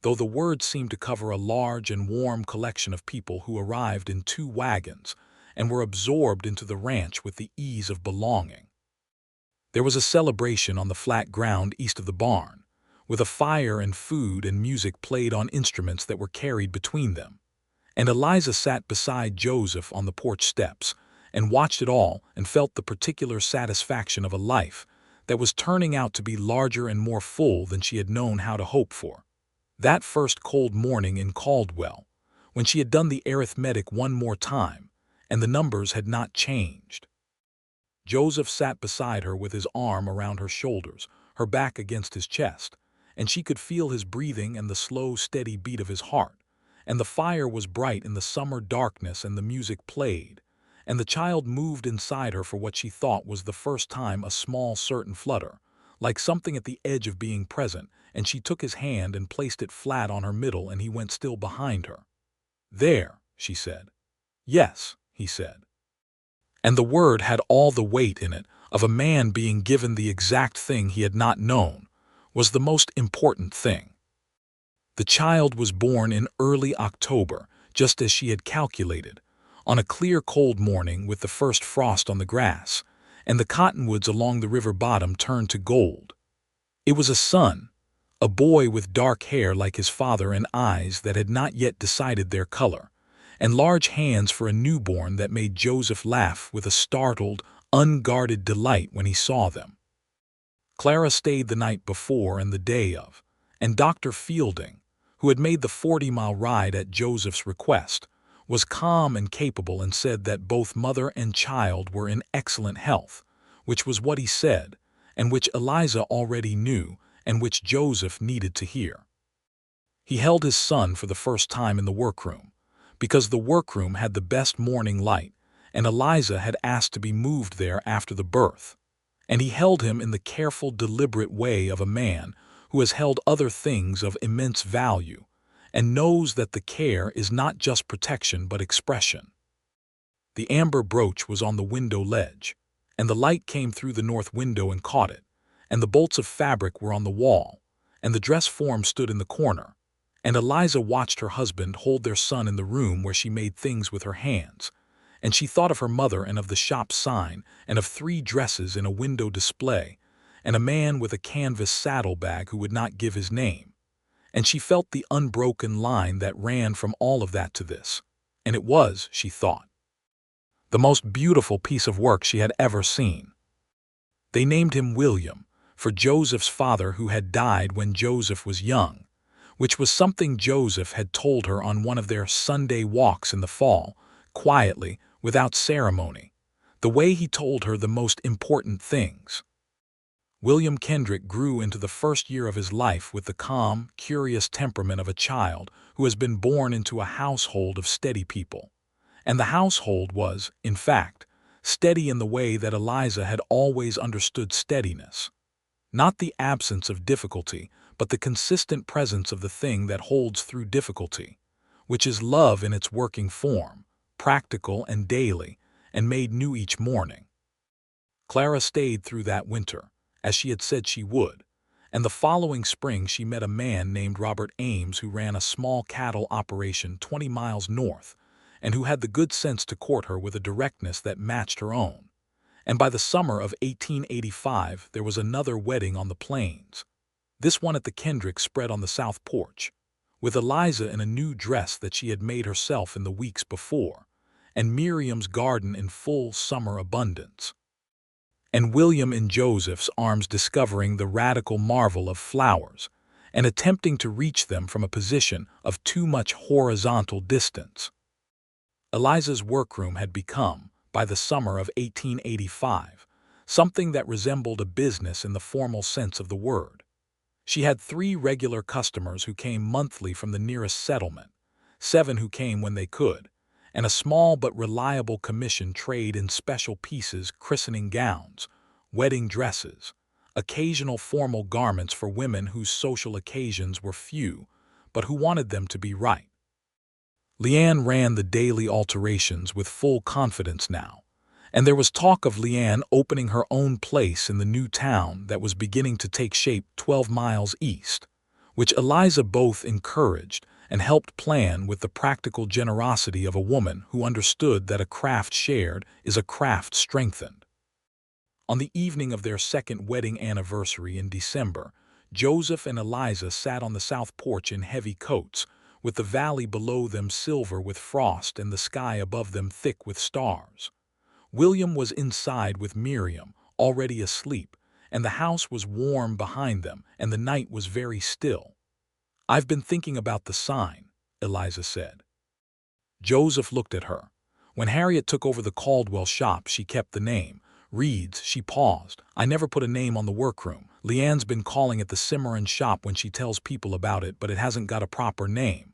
though the words seemed to cover a large and warm collection of people who arrived in 2 wagons and were absorbed into the ranch with the ease of belonging. There was a celebration on the flat ground east of the barn, with a fire and food and music played on instruments that were carried between them, and Eliza sat beside Joseph on the porch steps and watched it all and felt the particular satisfaction of a life that was turning out to be larger and more full than she had known how to hope for. That first cold morning in Caldwell, when she had done the arithmetic one more time, and the numbers had not changed. Joseph sat beside her with his arm around her shoulders, her back against his chest, and she could feel his breathing and the slow, steady beat of his heart, and the fire was bright in the summer darkness and the music played, and the child moved inside her for what she thought was the first time a small certain flutter, like something at the edge of being present, and she took his hand and placed it flat on her middle and he went still behind her. "There," she said. "Yes," he said. And the word had all the weight in it of a man being given the exact thing he had not known was the most important thing. The child was born in early October, just as she had calculated, on a clear cold morning with the first frost on the grass, and the cottonwoods along the river bottom turned to gold. It was a son, a boy with dark hair like his father and eyes that had not yet decided their color, and large hands for a newborn that made Joseph laugh with a startled, unguarded delight when he saw them. Clara stayed the night before and the day of, and Dr. Fielding, who had made the 40-mile ride at Joseph's request, was calm and capable and said that both mother and child were in excellent health, which was what he said, and which Eliza already knew, and which Joseph needed to hear. He held his son for the first time in the workroom, because the workroom had the best morning light, and Eliza had asked to be moved there after the birth, and he held him in the careful, deliberate way of a man who has held other things of immense value, and knows that the care is not just protection but expression. The amber brooch was on the window ledge, and the light came through the north window and caught it, and the bolts of fabric were on the wall, and the dress form stood in the corner, and Eliza watched her husband hold their son in the room where she made things with her hands, and she thought of her mother and of the shop sign and of 3 dresses in a window display, and a man with a canvas saddlebag who would not give his name, and she felt the unbroken line that ran from all of that to this, and it was, she thought, the most beautiful piece of work she had ever seen. They named him William, for Joseph's father who had died when Joseph was young, which was something Joseph had told her on one of their Sunday walks in the fall, quietly, without ceremony, the way he told her the most important things. William Kendrick grew into the first year of his life with the calm, curious temperament of a child who has been born into a household of steady people. And the household was, in fact, steady in the way that Eliza had always understood steadiness. Not the absence of difficulty, but the consistent presence of the thing that holds through difficulty, which is love in its working form, practical and daily, and made new each morning. Clara stayed through that winter, as she had said she would, and the following spring she met a man named Robert Ames who ran a small cattle operation 20 miles north, and who had the good sense to court her with a directness that matched her own. And by the summer of 1885 there was another wedding on the plains, this one at the Kendrick spread on the south porch, with Eliza in a new dress that she had made herself in the weeks before, and Miriam's garden in full summer abundance. and William in Joseph's arms discovering the radical marvel of flowers, and attempting to reach them from a position of too much horizontal distance. Eliza's workroom had become, by the summer of 1885, something that resembled a business in the formal sense of the word. She had 3 regular customers who came monthly from the nearest settlement, 7 who came when they could, and a small but reliable commission trade in special pieces, christening gowns, wedding dresses, occasional formal garments for women whose social occasions were few, but who wanted them to be right. Leanne ran the daily alterations with full confidence now, and there was talk of Leanne opening her own place in the new town that was beginning to take shape 12 miles east, which Eliza both encouraged and helped plan with the practical generosity of a woman who understood that a craft shared is a craft strengthened. On the evening of their second wedding anniversary in December, Joseph and Eliza sat on the south porch in heavy coats, with the valley below them silver with frost and the sky above them thick with stars. William was inside with Miriam, already asleep, and the house was warm behind them, and the night was very still. "I've been thinking about the sign," Eliza said. Joseph looked at her. When Harriet took over the Caldwell shop, she kept the name. Reed's, she paused. "I never put a name on the workroom. Leanne's been calling it the Cimarron shop when she tells people about it, but it hasn't got a proper name."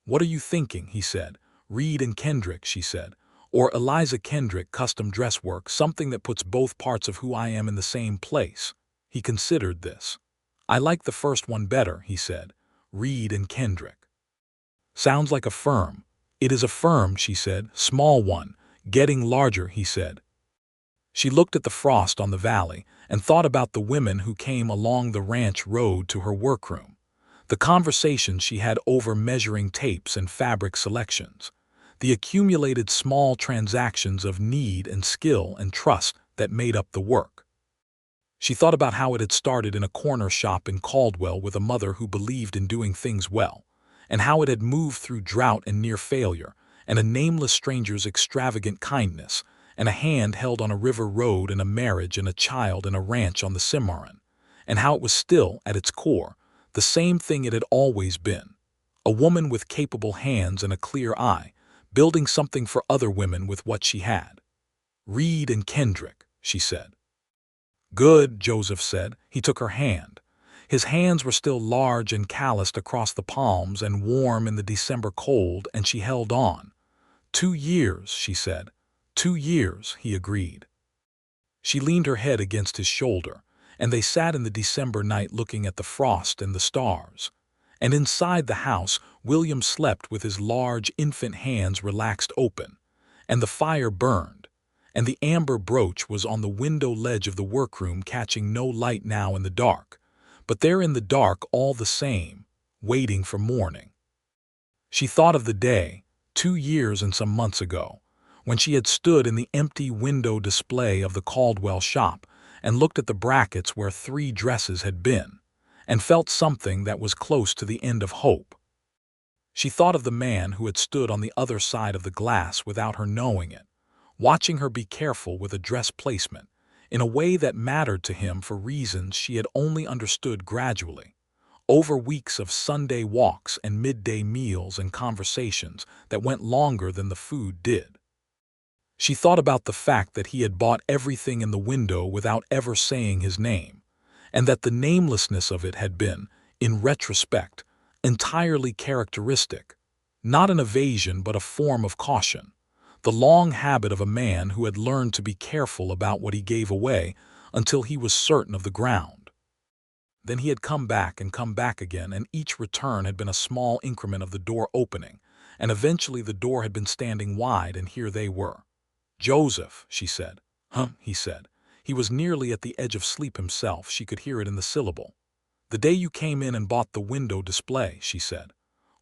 "What are you thinking?" he said. "Reed and Kendrick," she said. "Or Eliza Kendrick Custom Dress Work, something that puts both parts of who I am in the same place." He considered this. "I like the first one better," he said. "Reed and Kendrick. Sounds like a firm." "It is a firm," she said. "Small one. Getting larger," he said. She looked at the frost on the valley and thought about the women who came along the ranch road to her workroom, the conversations she had over measuring tapes and fabric selections, the accumulated small transactions of need and skill and trust that made up the work. She thought about how it had started in a corner shop in Caldwell with a mother who believed in doing things well, and how it had moved through drought and near failure, and a nameless stranger's extravagant kindness, and a hand held on a river road, and a marriage and a child and a ranch on the Cimarron, and how it was still, at its core, the same thing it had always been: a woman with capable hands and a clear eye, building something for other women with what she had. "Reed and Kendrick," she said. "Good," Joseph said. He took her hand. His hands were still large and calloused across the palms and warm in the December cold, and she held on. 2 years, she said. 2 years, he agreed. She leaned her head against his shoulder, and they sat in the December night looking at the frost and the stars. And inside the house, William slept with his large infant hands relaxed open, and the fire burned, and the amber brooch was on the window ledge of the workroom, catching no light now in the dark, but there in the dark all the same, waiting for morning. She thought of the day, 2 years and some months ago, when she had stood in the empty window display of the Caldwell shop and looked at the brackets where 3 dresses had been, and felt something that was close to the end of hope. She thought of the man who had stood on the other side of the glass without her knowing it, watching her be careful with a dress placement, in a way that mattered to him for reasons she had only understood gradually, over weeks of Sunday walks and midday meals and conversations that went longer than the food did. She thought about the fact that he had bought everything in the window without ever saying his name, and that the namelessness of it had been, in retrospect, entirely characteristic, not an evasion but a form of caution, the long habit of a man who had learned to be careful about what he gave away until he was certain of the ground. Then he had come back and come back again, and each return had been a small increment of the door opening, and eventually the door had been standing wide, and here they were. "Joseph," she said. "Huh," he said. He was nearly at the edge of sleep himself. She could hear it in the syllable. "The day you came in and bought the window display," she said.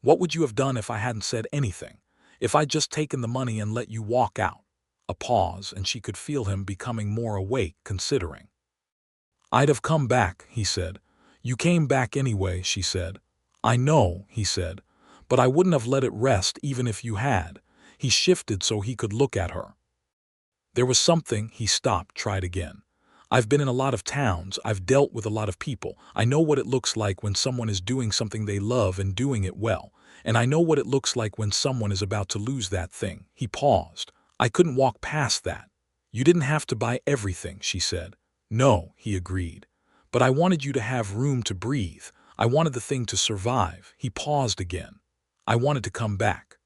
"What would you have done if I hadn't said anything? If I'd just taken the money and let you walk out?" A pause, and she could feel him becoming more awake, considering. "I'd have come back," he said. "You came back anyway," she said. "I know," he said, "but I wouldn't have let it rest even if you had." He shifted so he could look at her. There was something. He stopped, tried again. I've been in a lot of towns, I've dealt with a lot of people. I know what it looks like when someone is doing something they love and doing it well. And I know what it looks like when someone is about to lose that thing." He paused. "I couldn't walk past that." "You didn't have to buy everything," she said. "No," he agreed. "But I wanted you to have room to breathe. I wanted the thing to survive." He paused again. "I wanted to come back."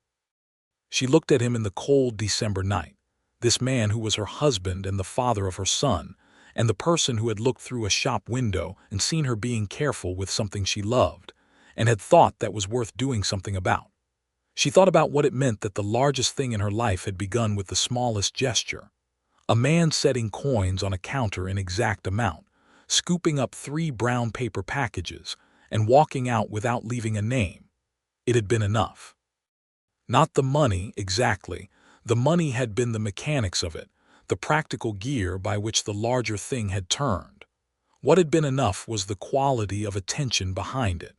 She looked at him in the cold December night. This man who was her husband and the father of her son, and the person who had looked through a shop window and seen her being careful with something she loved, and had thought that was worth doing something about. She thought about what it meant that the largest thing in her life had begun with the smallest gesture. A man setting coins on a counter in exact amount, scooping up 3 brown paper packages, and walking out without leaving a name. It had been enough. Not the money, exactly. The money had been the mechanics of it, the practical gear by which the larger thing had turned. What had been enough was the quality of attention behind it.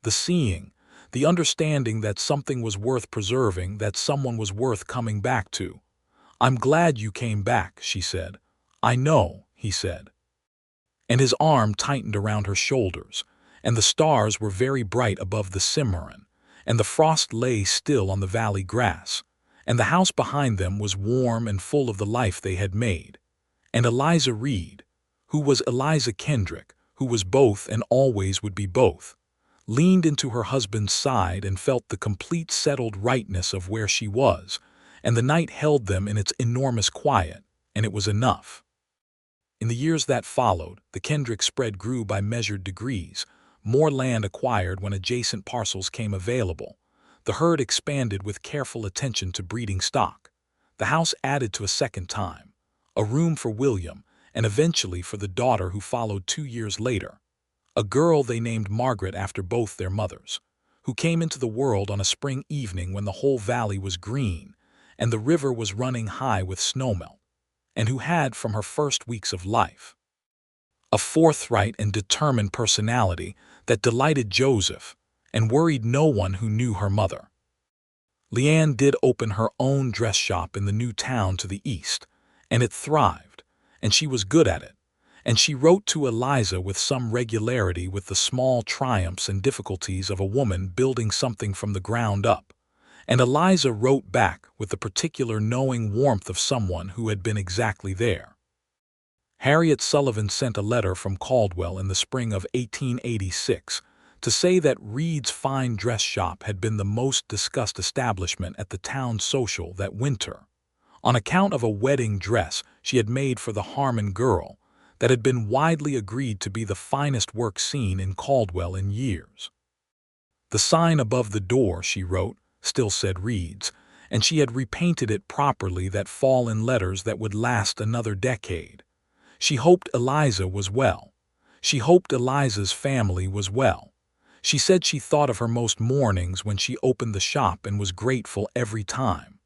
The seeing, the understanding that something was worth preserving, that someone was worth coming back to. "I'm glad you came back," she said. "I know," he said. And his arm tightened around her shoulders, and the stars were very bright above the Cimarron, and the frost lay still on the valley grass, and the house behind them was warm and full of the life they had made. And Eliza Reed, who was Eliza Kendrick, who was both and always would be both, leaned into her husband's side and felt the complete settled rightness of where she was, and the night held them in its enormous quiet, and it was enough. In the years that followed, the Kendrick spread grew by measured degrees. More land acquired when adjacent parcels came available. The herd expanded with careful attention to breeding stock. The house added to a second time, a room for William, and eventually for the daughter who followed 2 years later. A girl they named Margaret after both their mothers, who came into the world on a spring evening when the whole valley was green and the river was running high with snowmelt, and who had, from her first weeks of life, a forthright and determined personality that delighted Joseph and worried no one who knew her mother. Leanne did open her own dress shop in the new town to the east, and it thrived, and she was good at it. And she wrote to Eliza with some regularity with the small triumphs and difficulties of a woman building something from the ground up. And Eliza wrote back with the particular knowing warmth of someone who had been exactly there. Harriet Sullivan sent a letter from Caldwell in the spring of 1886 to say that Reed's fine dress shop had been the most discussed establishment at the town social that winter, on account of a wedding dress she had made for the Harmon girl, that had been widely agreed to be the finest work seen in Caldwell in years. The sign above the door, she wrote, still said Reed's, and she had repainted it properly that fall in letters that would last another decade. She hoped Eliza was well. She hoped Eliza's family was well. She said she thought of her most mornings when she opened the shop and was grateful every time.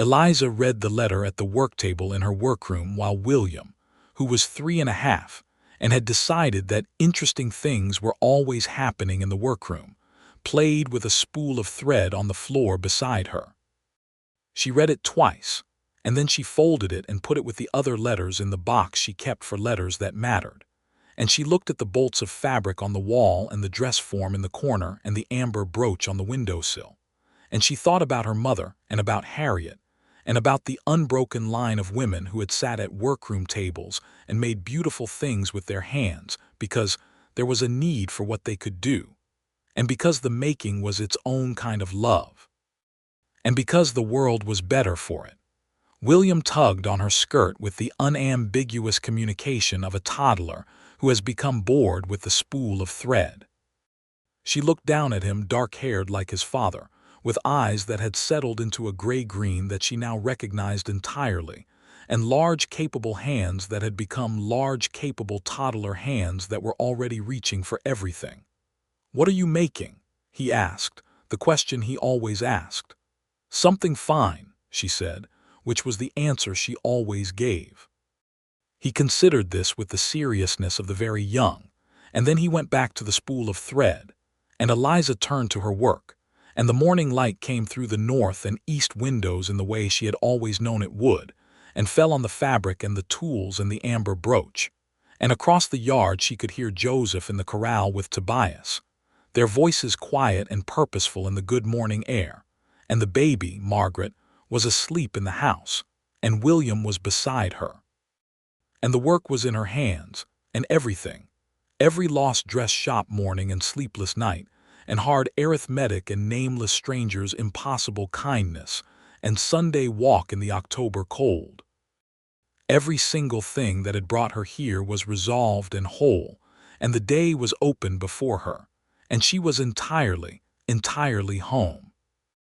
Eliza read the letter at the work table in her workroom while William, who was 3½ and had decided that interesting things were always happening in the workroom, played with a spool of thread on the floor beside her. She read it twice, and then she folded it and put it with the other letters in the box she kept for letters that mattered. And she looked at the bolts of fabric on the wall and the dress form in the corner and the amber brooch on the windowsill. And she thought about her mother and about Harriet, and about the unbroken line of women who had sat at workroom tables and made beautiful things with their hands because there was a need for what they could do, and because the making was its own kind of love, and because the world was better for it. William tugged on her skirt with the unambiguous communication of a toddler who has become bored with the spool of thread. She looked down at him, dark-haired like his father, with eyes that had settled into a gray-green that she now recognized entirely, and large, capable hands that had become large, capable toddler hands that were already reaching for everything. "What are you making?" he asked, the question he always asked. "Something fine," she said, which was the answer she always gave. He considered this with the seriousness of the very young, and then he went back to the spool of thread, and Eliza turned to her work, and the morning light came through the north and east windows in the way she had always known it would, and fell on the fabric and the tools and the amber brooch. And across the yard she could hear Joseph in the corral with Tobias, their voices quiet and purposeful in the good morning air. And the baby, Margaret, was asleep in the house, and William was beside her. And the work was in her hands, and everything, every lost dress shop morning and sleepless night, and hard arithmetic and nameless strangers' impossible kindness, and Sunday walk in the October cold. Every single thing that had brought her here was resolved and whole, and the day was open before her, and she was entirely, entirely home.